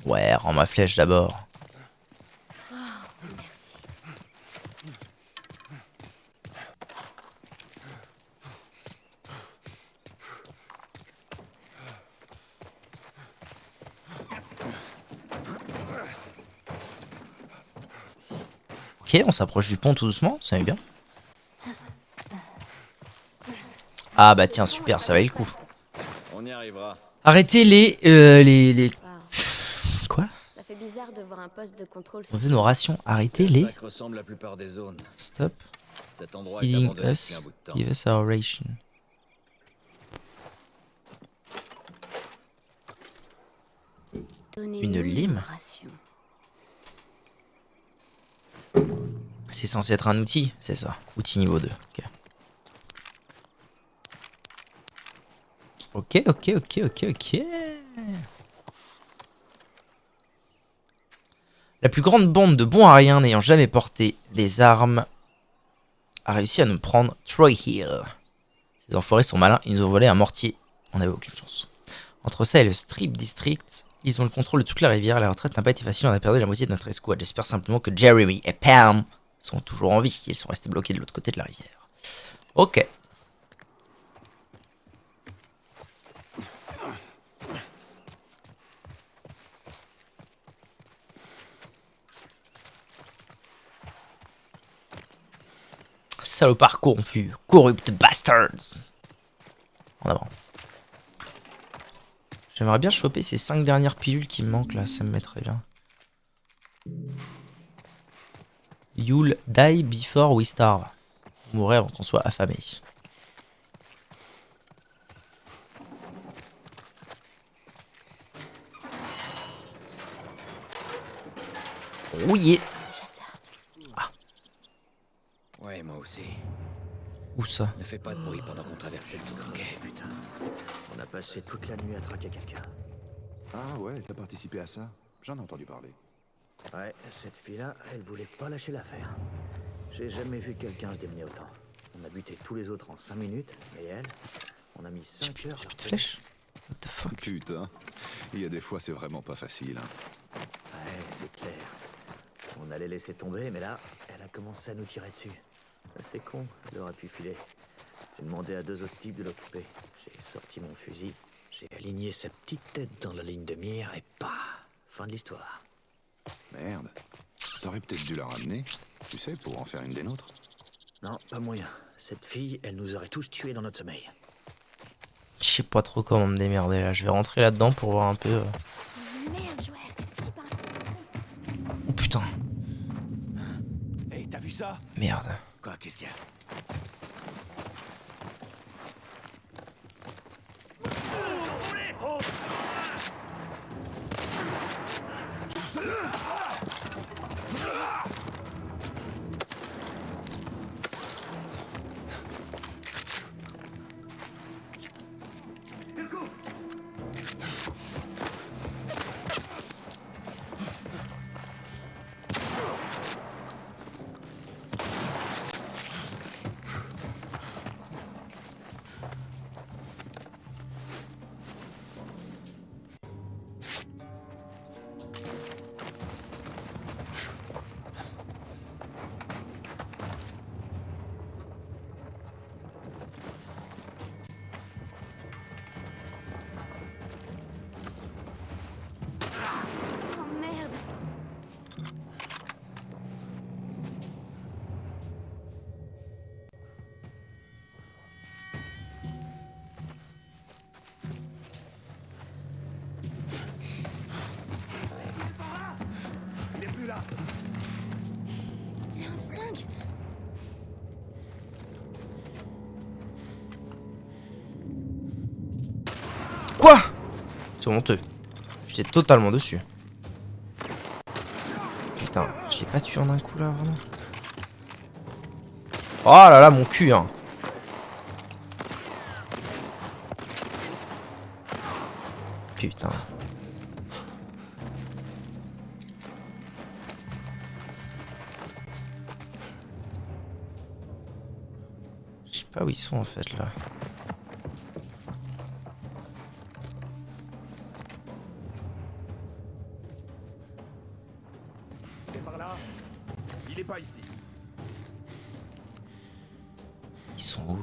Ouais, rends ma flèche d'abord. Merci. Ok, on s'approche du pont tout doucement, ça va bien. Ah bah tiens, super, ça valait le coup. On y arrivera. Arrêtez les... Wow. Quoi? Ça fait bizarre de voir un poste de contrôle. On veut nos rations. Arrêtez les... Ça ressemble la plupart des zones. Stop. Cet endroit est Feeding abandonné depuis us. un bout de temps. Give us our ration. Donnez-nous Une lime? nos rations. C'est censé être un outil, c'est ça. Outil niveau 2. Ok. Ok. La plus grande bande de bons ariens n'ayant jamais porté des armes a réussi à nous prendre Troy Hill. Ces enfoirés sont malins, ils nous ont volé un mortier. On n'avait aucune chance. Entre ça et le Strip District, ils ont le contrôle de toute la rivière. La retraite n'a pas été facile, on a perdu la moitié de notre escouade. J'espère simplement que Jeremy et Pam sont toujours en vie. Ils sont restés bloqués de l'autre côté de la rivière. Ok. Salopard corrompu, corrupt bastards. En avant. J'aimerais bien choper ces 5 dernières pilules qui me manquent là, ça me mettrait bien. You'll die before we starve. Mourir avant qu'on soit affamé. Oui. Chasseur. Ouais, moi aussi. Où ça? Ne fais pas de bruit pendant qu'on traversait le zone. Ok, putain. On a passé toute la nuit à traquer quelqu'un. Ah ouais, t'as participé à ça? J'en ai entendu parler. Ouais, cette fille-là, elle voulait pas lâcher l'affaire. J'ai jamais vu quelqu'un se démener autant. On a buté tous les autres en 5 minutes, et elle, on a mis 5 heures J'ai sur plus de flèches. What the fuck? Putain, il y a des fois c'est vraiment pas facile. Hein. Ouais, c'est clair. On allait laisser tomber, mais là, elle a commencé à nous tirer dessus. C'est con, elle aurait pu filer. J'ai demandé à 2 autres types de l'occuper. J'ai sorti mon fusil, j'ai aligné sa petite tête dans la ligne de mire, et paf, fin de l'histoire. Merde. T'aurais peut-être dû la ramener, tu sais, pour en faire une des nôtres. Non, pas moyen. Cette fille, elle nous aurait tous tués dans notre sommeil. Je sais pas trop comment me démerder là. Je vais rentrer là-dedans pour voir un peu. Merde, Joël. C'est pas... Oh putain. Hey, t'as vu ça? Merde. Quoi, qu'est-ce qu'il y a? Quoi? C'est honteux. J'étais totalement dessus. Putain, je l'ai pas tué en un coup là, vraiment. Oh là là, mon cul, hein. Putain. Je sais pas où ils sont en fait là. Par là. Il est pas ici. Ils sont où?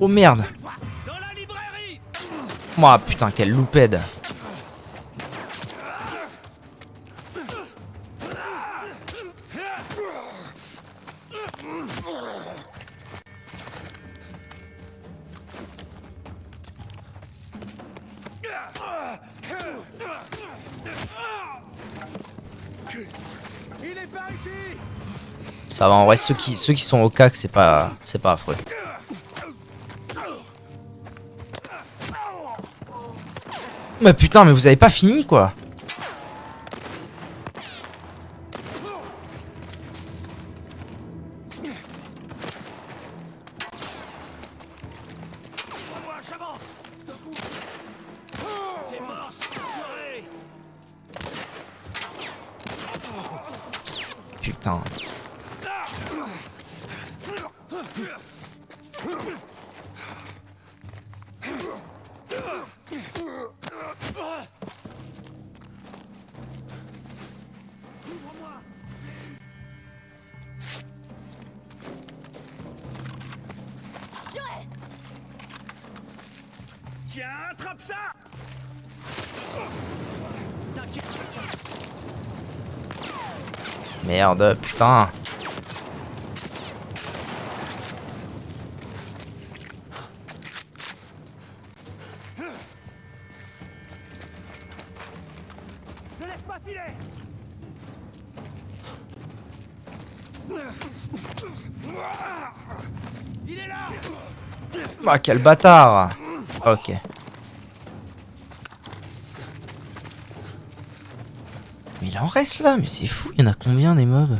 Oh merde! Dans la librairie. Ouah putain, quelle loupède! Il est par ici. Ça va en vrai, ceux qui sont au cac, c'est pas affreux. Mais putain, mais vous avez pas fini quoi? Moi, j'avance. T'es mort, enfoiré. Putain. Tiens, attrape ça. Merde, putain. Ne laisse pas filer. Il est là. Ah, quel bâtard! Ok. Mais il en reste là, mais c'est fou, il y en a combien des mobs?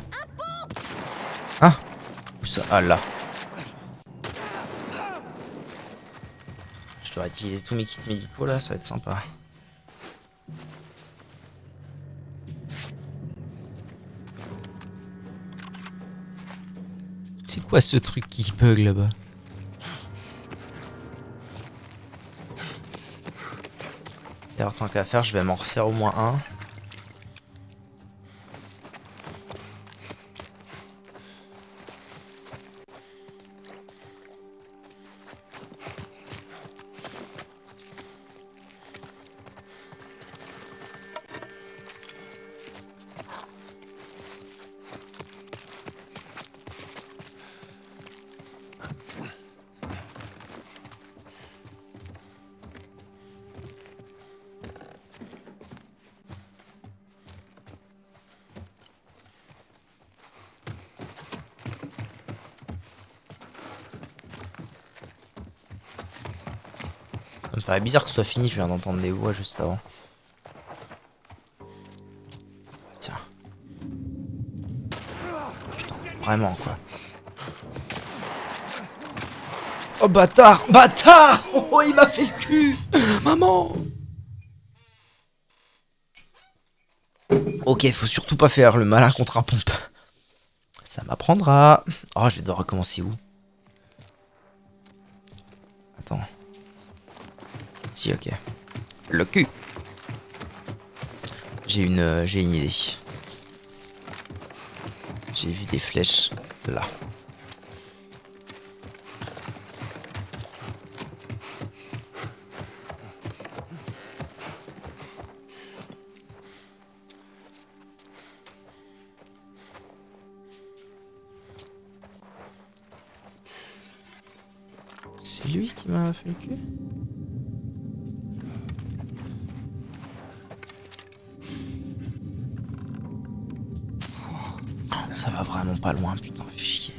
Hein? Où ça? Ah là. Je dois utiliser tous mes kits médicaux là, ça va être sympa. C'est quoi ce truc qui bug là-bas? Alors tant qu'à faire, je vais m'en refaire au moins un. Ça me paraît bizarre que ce soit fini, je viens d'entendre des voix juste avant. Tiens. Putain, vraiment quoi. Oh bâtard! Bâtard! Oh, il m'a fait le cul! Maman! Ok, faut surtout pas faire le malin contre un pompe. Ça m'apprendra. Oh, je vais devoir recommencer où? Attends. Si, ok. Le cul. J'ai une idée. J'ai vu des flèches là. C'est lui qui m'a fait le cul? Oh, ça va vraiment pas loin, putain, fais chier.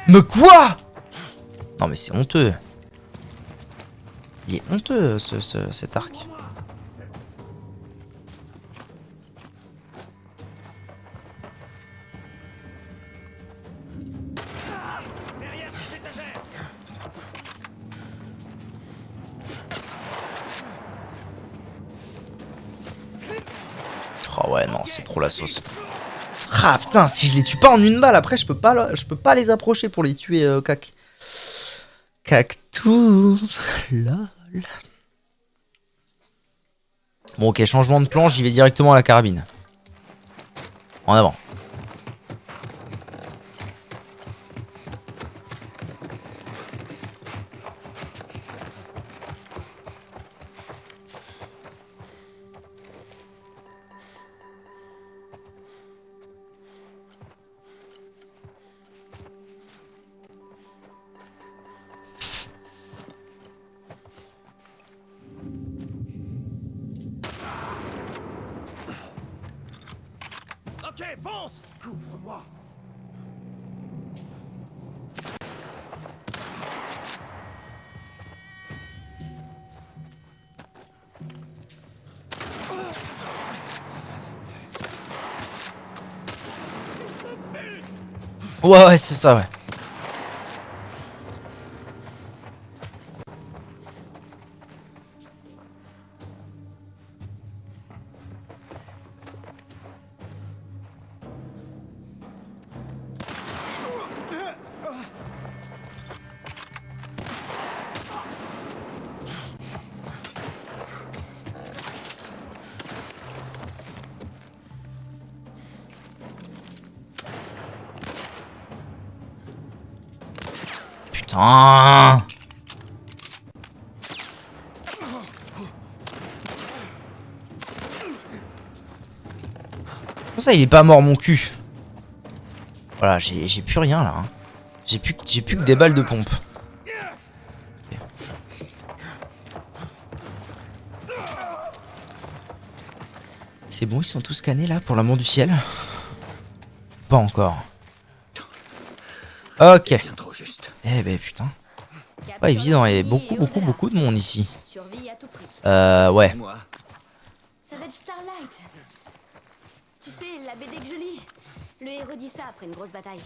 Mais quoi? Non mais c'est honteux. Il est honteux cet arc. Oh ouais non c'est trop la sauce. Ah putain si je les tue pas en une balle après je peux pas les approcher pour les tuer Cactus. Lol. Bon ok changement de plan j'y vais directement à la carabine. En avant. Ok, fonce! Couvre-moi! Ouais c'est ça ouais. Putain. Comment ça il est pas mort mon cul? Voilà j'ai plus rien là hein. J'ai plus que des balles de pompe. Okay. C'est bon ils sont tous scannés là pour l'amour du ciel? Pas encore. Ok. Bien trop juste. Eh ben putain. Pas évident, il y a beaucoup de monde ici. Survie à tout prix. Ouais. Moi, Savage Starlight. Tu sais, la BD que je lis. Le héros dit ça après une grosse bataille.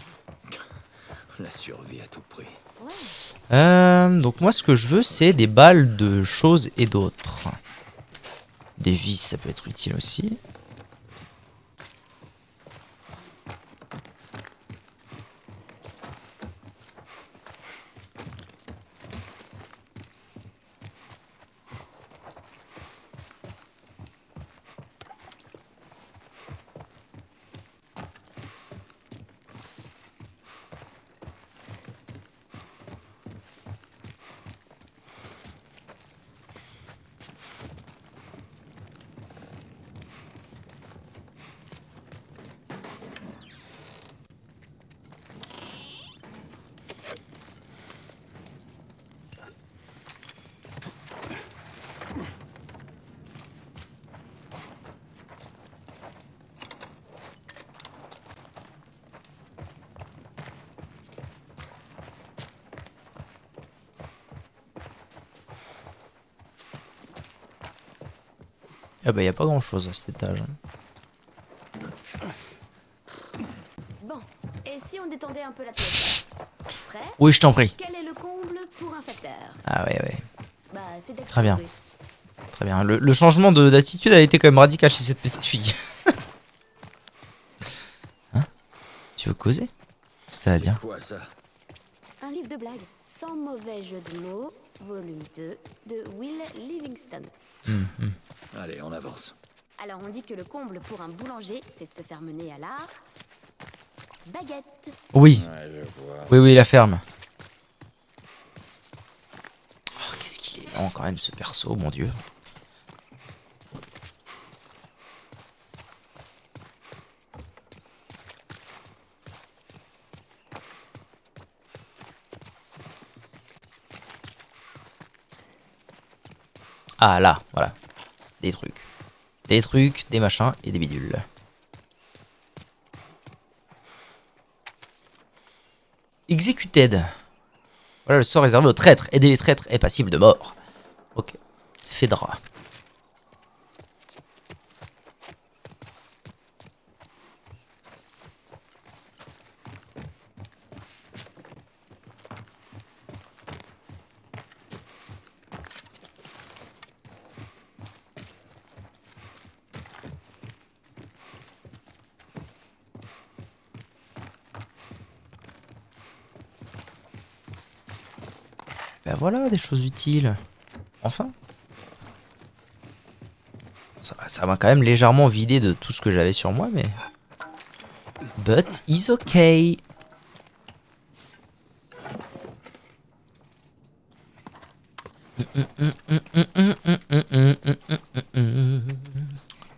la survie à tout prix. Ouais. Donc moi ce que je veux c'est des balles de choses et d'autres. Des vis ça peut être utile aussi. Ah bah y a pas grand chose à cet étage. Bon, et si on détendait un peu l'atmosphère? Prêt? Oui je t'en prie. Quel est le comble pour un facteur? Ah ouais. Bah, c'est d'être Très bien. heureux. Très bien. Le changement d'attitude a été quand même radical chez cette petite fille. Hein? Tu veux causer? Qu'est-ce à dire? Quoi ça? Un livre de blagues, sans mauvais jeu de mots, volume 2, de Will Livingston. Allez, on avance. Alors on dit que le comble pour un boulanger, c'est de se faire mener à la baguette. Oui. Ouais, je vois. Oui la ferme. Oh, qu'est-ce qu'il est lent quand même ce perso, mon dieu. Ah là, voilà. Des trucs. Des trucs, des machins et des bidules. Executed. Voilà le sort réservé aux traîtres. Aider les traîtres est passible de mort. Ok. Fedra. Ben voilà, des choses utiles. Enfin. Ça m'a quand même légèrement vidé de tout ce que j'avais sur moi, mais... But is okay.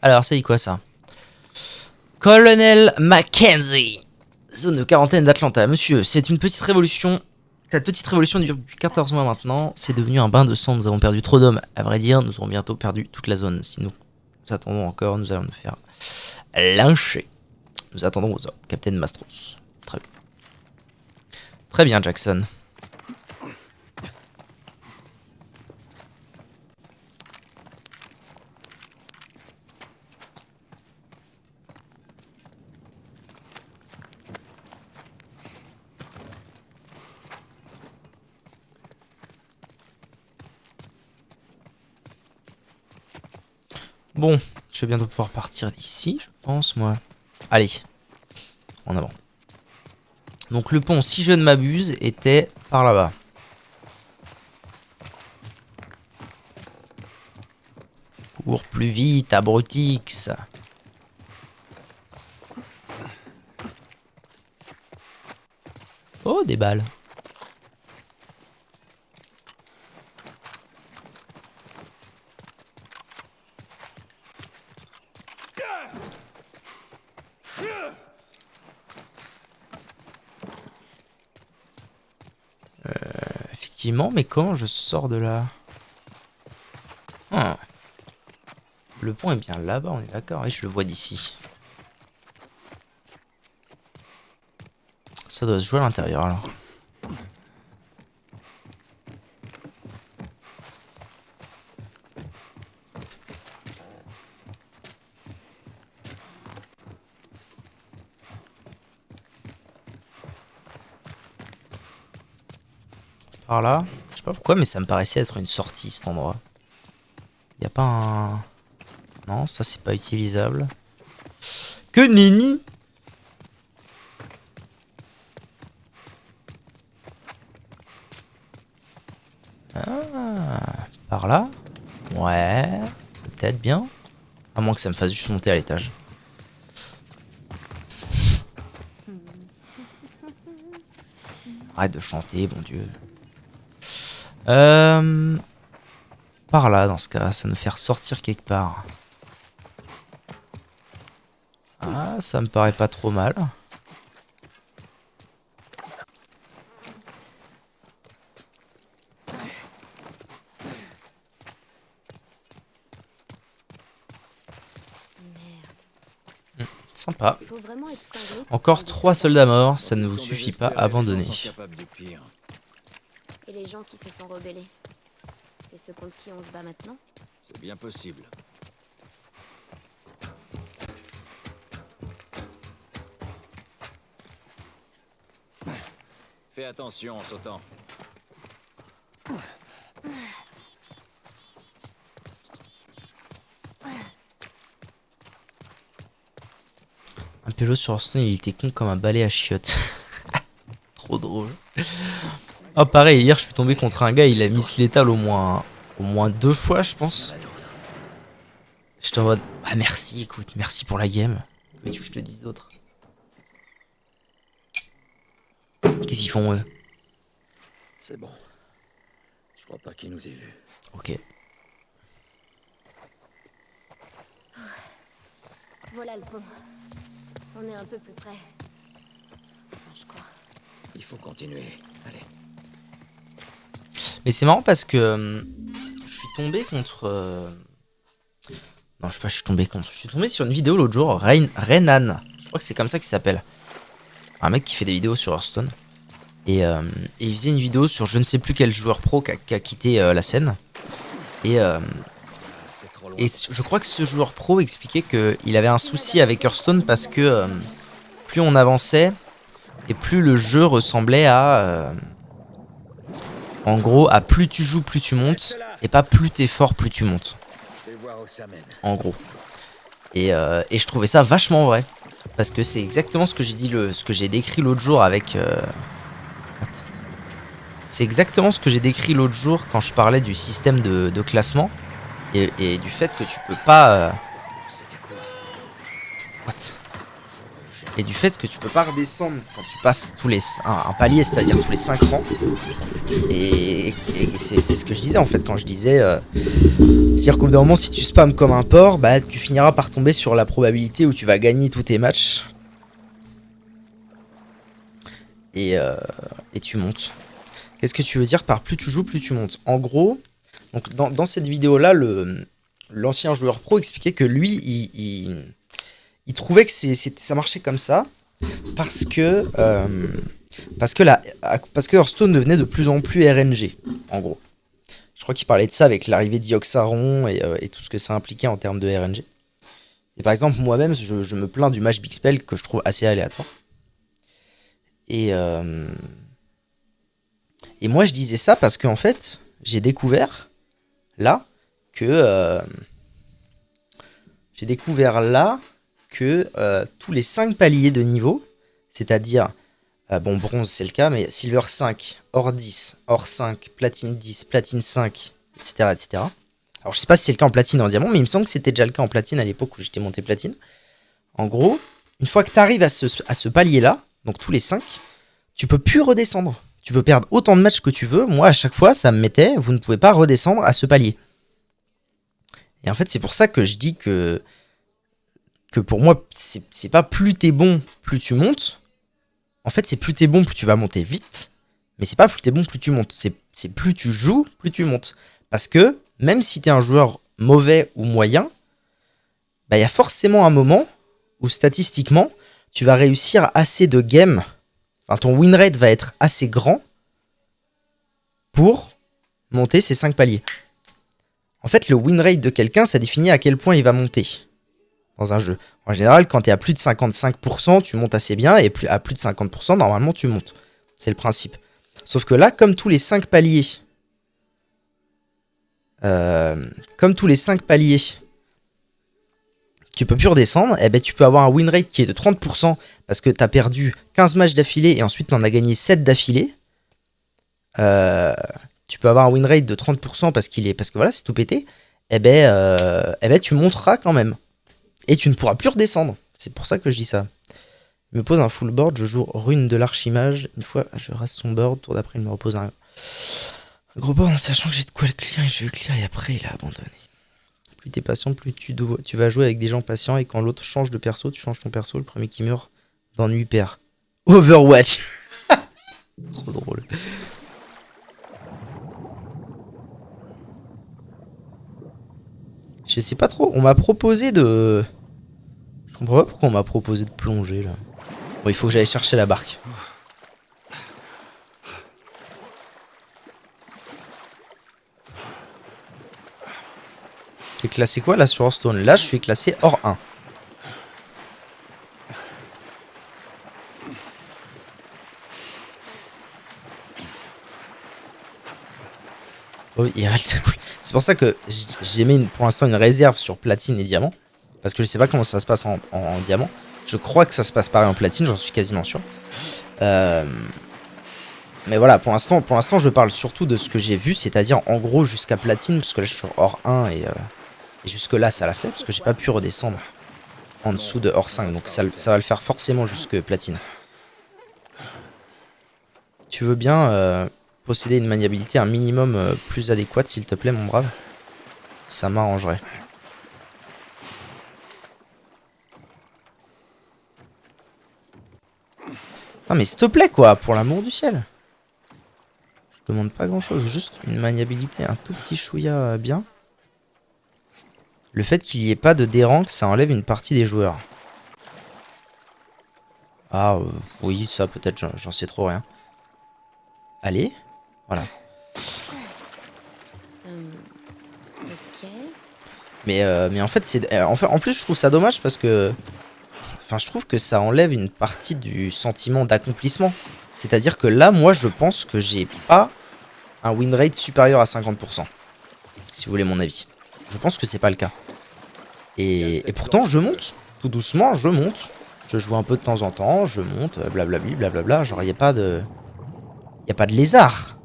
Alors, c'est quoi ça? Colonel Mackenzie. Zone de quarantaine d'Atlanta. Monsieur, c'est une petite révolution. Cette petite révolution dure depuis 14 mois maintenant. C'est devenu un bain de sang. Nous avons perdu trop d'hommes. À vrai dire, nous aurons bientôt perdu toute la zone. Si nous attendons encore, nous allons nous faire lyncher. Nous attendons vos ordres, Capitaine Mastros. Très bien. Très bien, Jackson. Bon, je vais bientôt pouvoir partir d'ici, je pense, moi. Allez, en avant. Donc le pont, si je ne m'abuse, était par là-bas. Cours plus vite, abrutix. Oh, des balles. Effectivement, mais comment je sors de là? Le pont est bien là-bas, on est d'accord. Et je le vois d'ici. Ça doit se jouer à l'intérieur alors. Par là. Je sais pas pourquoi, mais ça me paraissait être une sortie cet endroit. Y a pas un... Non, ça c'est pas utilisable. Que nenni! Ah, par là? Ouais, peut-être bien. À moins que ça me fasse juste monter à l'étage. Arrête de chanter, bon Dieu. Par là, dans ce cas, ça nous fait ressortir quelque part. Ah, ça me paraît pas trop mal. Sympa. Faut vraiment être cinglé. Encore 3 soldats morts, ça ne vous suffit pas, abandonnez. Et les gens qui se sont rebellés, c'est ceux contre qui on se bat maintenant? C'est bien possible. Fais attention en sautant. Un Peugeot sur Hearthstone, il était con comme un balai à chiottes. Trop drôle. Oh pareil, hier je suis tombé contre un gars, il a mis létal au moins 2 fois je pense. J'étais en mode, ah merci, écoute, merci pour la game. Mais tu veux que je te dise d'autres? Qu'est-ce qu'ils font eux? C'est bon. Je crois pas qu'il nous ait vus. Ok. Voilà le pont. On est un peu plus près. Enfin, je crois. Il faut continuer. Allez. Mais c'est marrant parce que je suis tombé contre... Non, je sais pas, je suis tombé contre. Je suis tombé sur une vidéo l'autre jour, Renan. Je crois que c'est comme ça qu'il s'appelle. Un mec qui fait des vidéos sur Hearthstone. Et il faisait une vidéo sur je ne sais plus quel joueur pro qui a quitté la scène. Et je crois que ce joueur pro expliquait qu'il avait un souci avec Hearthstone parce que plus on avançait et plus le jeu ressemblait à... en gros, à plus tu joues, plus tu montes. Et pas plus t'es fort, plus tu montes. En gros. Et je trouvais ça vachement vrai. Parce que c'est exactement ce que j'ai dit, ce que j'ai décrit l'autre jour avec... C'est exactement ce que j'ai décrit l'autre jour quand je parlais du système de classement. Et du fait que tu peux pas... What? Et du fait que tu peux pas redescendre quand tu passes tous les un palier, c'est-à-dire tous les 5 rangs. Et c'est ce que je disais en fait quand je disais... c'est-à-dire qu'au bout d'un moment, si tu spams comme un porc, bah tu finiras par tomber sur la probabilité où tu vas gagner tous tes matchs. Et tu montes. Qu'est-ce que tu veux dire par plus tu joues, plus tu montes? En gros, donc dans cette vidéo-là, l'ancien joueur pro expliquait que lui, il trouvait que ça marchait comme ça parce que Hearthstone devenait de plus en plus RNG, en gros. Je crois qu'il parlait de ça avec l'arrivée d'Yogg-Saron et tout ce que ça impliquait en termes de RNG. Et par exemple, moi-même, je me plains du match Big Spell que je trouve assez aléatoire. Et moi, je disais ça parce qu'en fait, j'ai découvert là que tous les 5 paliers de niveau, c'est-à-dire, bon, bronze c'est le cas, mais silver 5, or 10, or 5, platine 10, platine 5, etc., etc. Alors, je sais pas si c'est le cas en platine et en diamant, mais il me semble que c'était déjà le cas en platine à l'époque où j'étais monté platine. En gros, une fois que tu arrives à ce palier-là, donc tous les 5, tu peux plus redescendre. Tu peux perdre autant de matchs que tu veux. Moi, à chaque fois, ça me mettait, vous ne pouvez pas redescendre à ce palier. Et en fait, c'est pour ça que je dis que pour moi, c'est pas plus t'es bon, plus tu montes. En fait, c'est plus t'es bon, plus tu vas monter vite. Mais c'est pas plus t'es bon, plus tu montes. C'est plus tu joues, plus tu montes. Parce que, même si t'es un joueur mauvais ou moyen, bah, y a forcément un moment où, statistiquement, tu vas réussir assez de games. Enfin, ton win rate va être assez grand pour monter ces 5 paliers. En fait, le win rate de quelqu'un, ça définit à quel point il va monter dans un jeu. En général, quand tu es à plus de 55%, tu montes assez bien, et à plus de 50%, normalement, tu montes. C'est le principe. Sauf que là, comme tous les 5 paliers, tu peux plus redescendre, et ben tu peux avoir un win rate qui est de 30% parce que tu as perdu 15 matchs d'affilée et ensuite tu en as gagné 7 d'affilée. Tu peux avoir un win rate de 30% parce que voilà, c'est tout pété. Et ben tu monteras quand même. Et tu ne pourras plus redescendre. C'est pour ça que je dis ça. Il me pose un full board, je joue rune de l'archimage. Une fois, je rase son board, tour d'après, il me repose un gros board en sachant que j'ai de quoi le clear et je vais clear et après il a abandonné. Plus t'es patient, plus tu vas jouer avec des gens patients et quand l'autre change de perso, tu changes ton perso, le premier qui meurt d'ennui perd. Overwatch. Trop drôle. Je sais pas trop, on m'a proposé de... Je comprends pas pourquoi on m'a proposé de plonger là. Bon, il faut que j'aille chercher la barque. T'es classé quoi là sur Hearthstone? Là je suis classé hors 1. Oh, IRL ça coule. C'est pour ça que j'ai mis pour l'instant une réserve sur platine et diamant. Parce que je sais pas comment ça se passe en diamant. Je crois que ça se passe pareil en platine, j'en suis quasiment sûr. Mais voilà, pour l'instant je parle surtout de ce que j'ai vu, c'est-à-dire en gros jusqu'à platine, parce que là je suis sur hors 1 et jusque là ça l'a fait, parce que j'ai pas pu redescendre en dessous de hors 5, donc ça va le faire forcément jusque platine. Tu veux bien posséder une maniabilité un minimum plus adéquate s'il te plaît mon brave? Ça m'arrangerait. Non mais s'il te plaît quoi, pour l'amour du ciel. Je demande pas grand chose, juste une maniabilité un tout petit chouïa bien. Le fait qu'il n'y ait pas de dérank, ça enlève une partie des joueurs. Ah oui, ça peut-être, j'en sais trop rien. Allez, voilà. Ok. Mais en fait, en plus, je trouve ça dommage parce que... Enfin, je trouve que ça enlève une partie du sentiment d'accomplissement. C'est-à-dire que là, moi, je pense que j'ai pas un win rate supérieur à 50%. Si vous voulez mon avis. Je pense que c'est pas le cas. Et pourtant, je monte. Tout doucement, je monte. Je joue un peu de temps en temps, je monte, blablabli, blablabla. Genre, il n'y a pas de... Il a pas de lézard.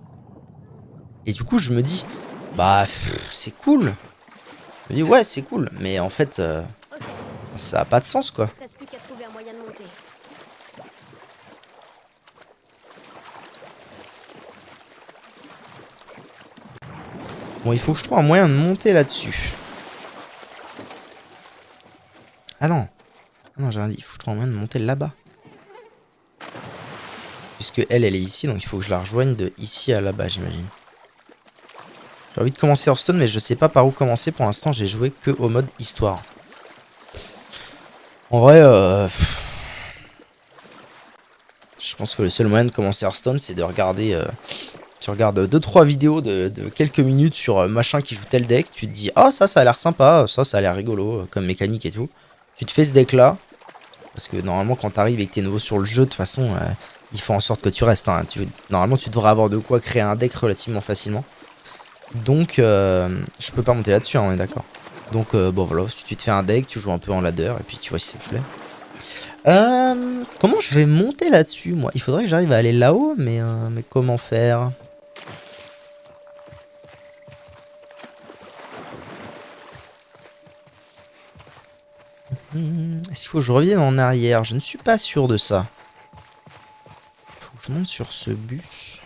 Et du coup, je me dis... Bah, c'est cool. Je me dis, ouais, c'est cool. Mais en fait, Ok. ça a pas de sens, quoi. Reste plus qu'à trouver un moyen de monter. Bon, il faut que je trouve un moyen de monter là-dessus. Ah non. Ah non, j'avais dit, il faut que je trouve un moyen de monter là-bas. Puisque elle est ici, donc il faut que je la rejoigne de ici à là-bas, j'imagine. J'ai envie de commencer Hearthstone, mais je sais pas par où commencer. Pour l'instant, j'ai joué que au mode histoire. En vrai, je pense que le seul moyen de commencer Hearthstone, c'est de regarder... Tu regardes 2-3 vidéos de quelques minutes sur machin qui joue tel deck. Tu te dis, ah, ça a l'air sympa, ça a l'air rigolo comme mécanique et tout. Tu te fais ce deck là. Parce que normalement, quand t'arrives et que t'es nouveau sur le jeu, de toute façon, il faut en sorte que tu restes. Hein. Normalement, tu devrais avoir de quoi créer un deck relativement facilement. Donc, je peux pas monter là-dessus, hein, on est d'accord. Donc, bon voilà, tu te fais un deck, tu joues un peu en ladder et puis tu vois si ça te plaît. Comment je vais monter là-dessus, moi? Il faudrait que j'arrive à aller là-haut, mais comment faire? Est-ce qu'il faut que je revienne en arrière? Je ne suis pas sûr de ça. Faut que je monte sur ce bus.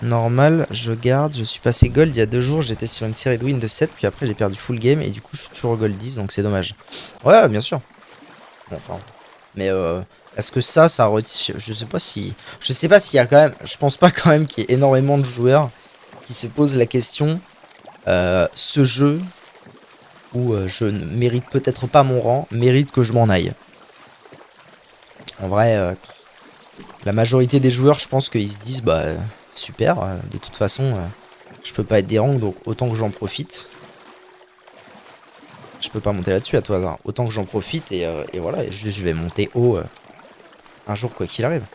Normal, je garde. Je suis passé gold il y a 2 jours. J'étais sur une série de wins de 7. Puis après, j'ai perdu full game. Et du coup, je suis toujours au gold 10. Donc c'est dommage. Ouais, bien sûr. Bon, enfin. Mais est-ce que ça retire... Je sais pas si... Je sais pas s'il y a quand même... Je pense pas quand même qu'il y ait énormément de joueurs qui se posent la question... ce jeu où je ne mérite peut-être pas mon rang, mérite que je m'en aille. En vrai, la majorité des joueurs, je pense qu'ils se disent, bah super, de toute façon, je peux pas être des rangs, donc autant que j'en profite. Je peux pas monter là-dessus à tout hasard, autant que j'en profite et voilà, je vais monter haut un jour quoi qu'il arrive.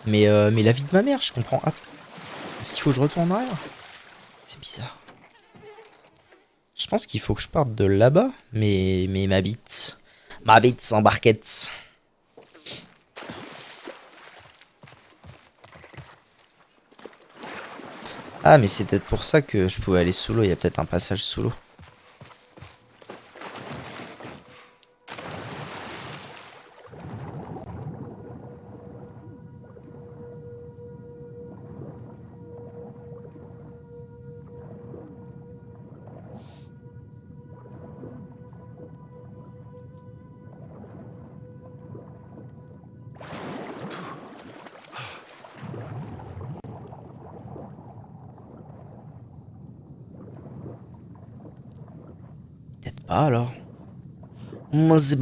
Mais la vie de ma mère, je comprends. Ah, est-ce qu'il faut que je retourne en arrière? C'est bizarre. Je pense qu'il faut que je parte de là-bas. Mais ma bite. Ma bite sans barquette. Ah, mais c'est peut-être pour ça que je pouvais aller sous l'eau. Il y a peut-être un passage sous l'eau. Peut-être pas alors. C'est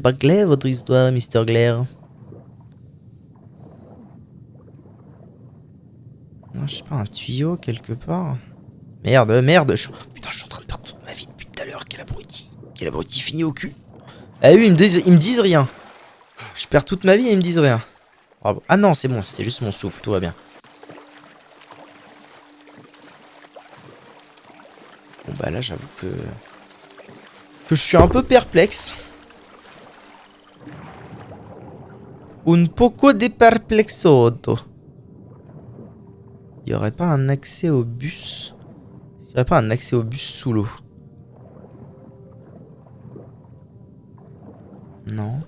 pas clair votre histoire, Mister Glaire. Non, je sais pas, un tuyau quelque part. Merde. Putain, je suis en train de perdre toute ma vie depuis tout à l'heure. Quel abruti. Quel abruti fini au cul. Ah oui, ils me disent rien. Je perds toute ma vie et ils me disent rien. Bravo. Ah non, c'est bon, c'est juste mon souffle, tout va bien. Bon bah là, j'avoue que je suis un peu perplexe. Un poco de perplexoto. Il y aurait pas un accès au bus? Il y aurait pas un accès au bus sous l'eau? Non.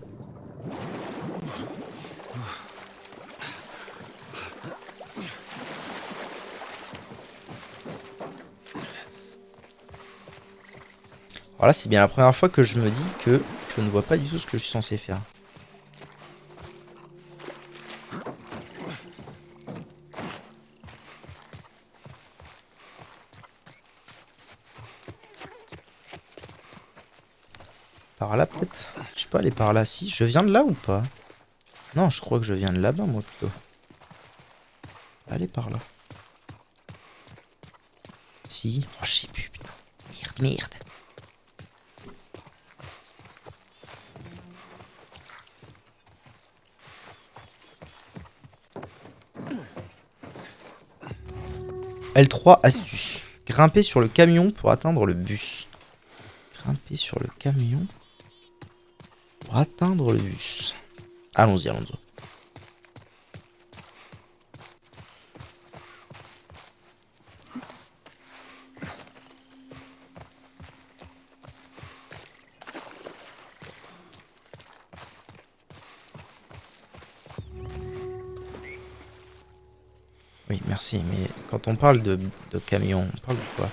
Alors là, c'est bien la première fois que je me dis que Je ne vois pas du tout ce que je suis censé faire. Par là peut-être? Je sais pas, aller par là si. Je viens de là ou pas? Non, je crois que je viens de là-bas moi plutôt. Allez par là. Si. Oh, je sais plus, putain. Merde, merde. L3 astuce. Grimper sur le camion pour atteindre le bus. Grimper sur le camion pour atteindre le bus. Allons-y, allons-y. Oui, merci, mais quand on parle de camion, on parle de quoi?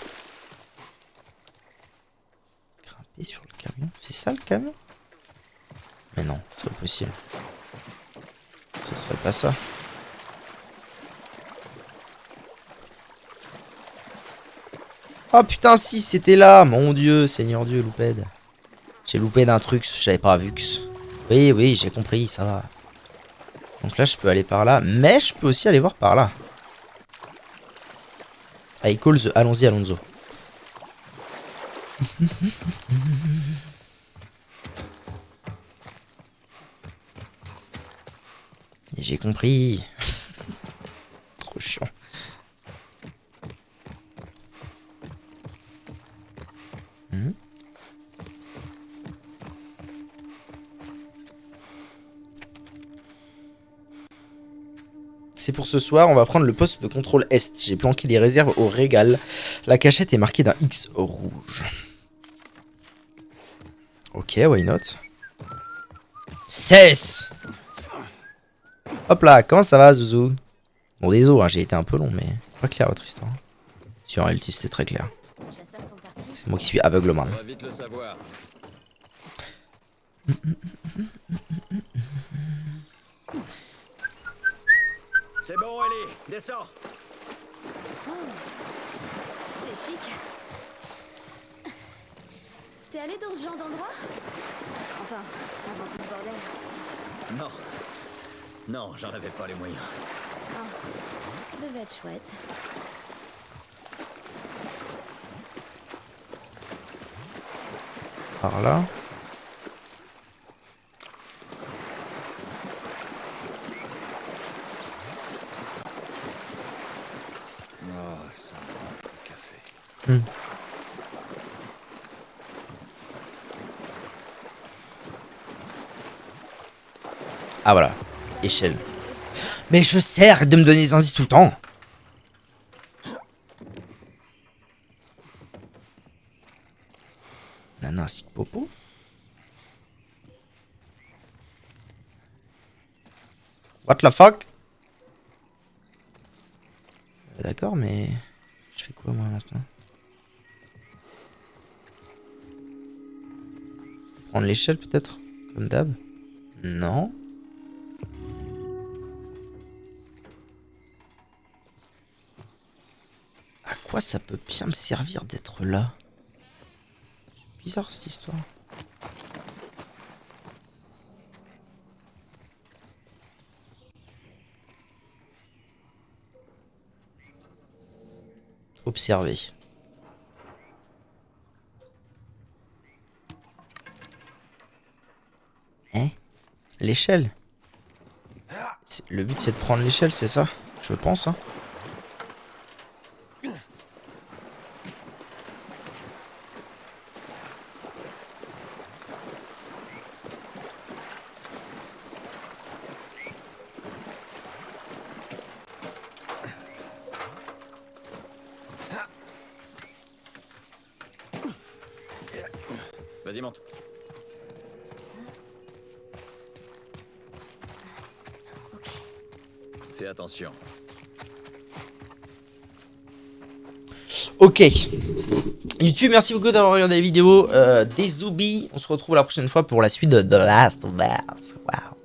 Grimper sur le camion? C'est ça le camion? Mais non, c'est pas possible. Ce serait pas ça. Oh putain, si, c'était là! Mon dieu, Seigneur Dieu, loupède. J'ai loupé d'un truc, j'avais pas vu que... Oui, oui, j'ai compris, ça va. Donc là, je peux aller par là, mais je peux aussi aller voir par là. I call the allons-y Alonso. Et j'ai compris. Trop chiant. C'est pour ce soir, on va prendre le poste de contrôle Est. J'ai planqué les réserves au régal. La cachette est marquée d'un X rouge. Ok, why not? Cesse! Hop là, comment ça va, Zouzou? Bon, désolé, hein, j'ai été un peu long, mais pas clair votre histoire. Si, en réalité, c'était très clair. C'est moi qui suis aveuglement. On va vite le savoir. C'est bon, Ellie, descends. C'est chic. T'es allé dans ce genre d'endroit? Enfin, avant tout le bordel. Non. Non, j'en avais pas les moyens. Oh, ça devait être chouette. Par là. Ah, ça me manque le café. Ah voilà, échelle. Mais je sais, arrête de me donner des indices tout le temps. Nana, stick popo. What the fuck? D'accord, mais je fais quoi moi maintenant? Prendre l'échelle peut-être, comme d'hab. Non. À quoi ça peut bien me servir d'être là? C'est bizarre cette histoire. Observer. Hein? L'échelle? Le but c'est de prendre l'échelle, c'est ça? Je pense, hein. Vas-y, monte. Fais attention. Ok. YouTube, merci beaucoup d'avoir regardé la vidéo des Zoobies. On se retrouve la prochaine fois pour la suite de The Last of Us. Wow.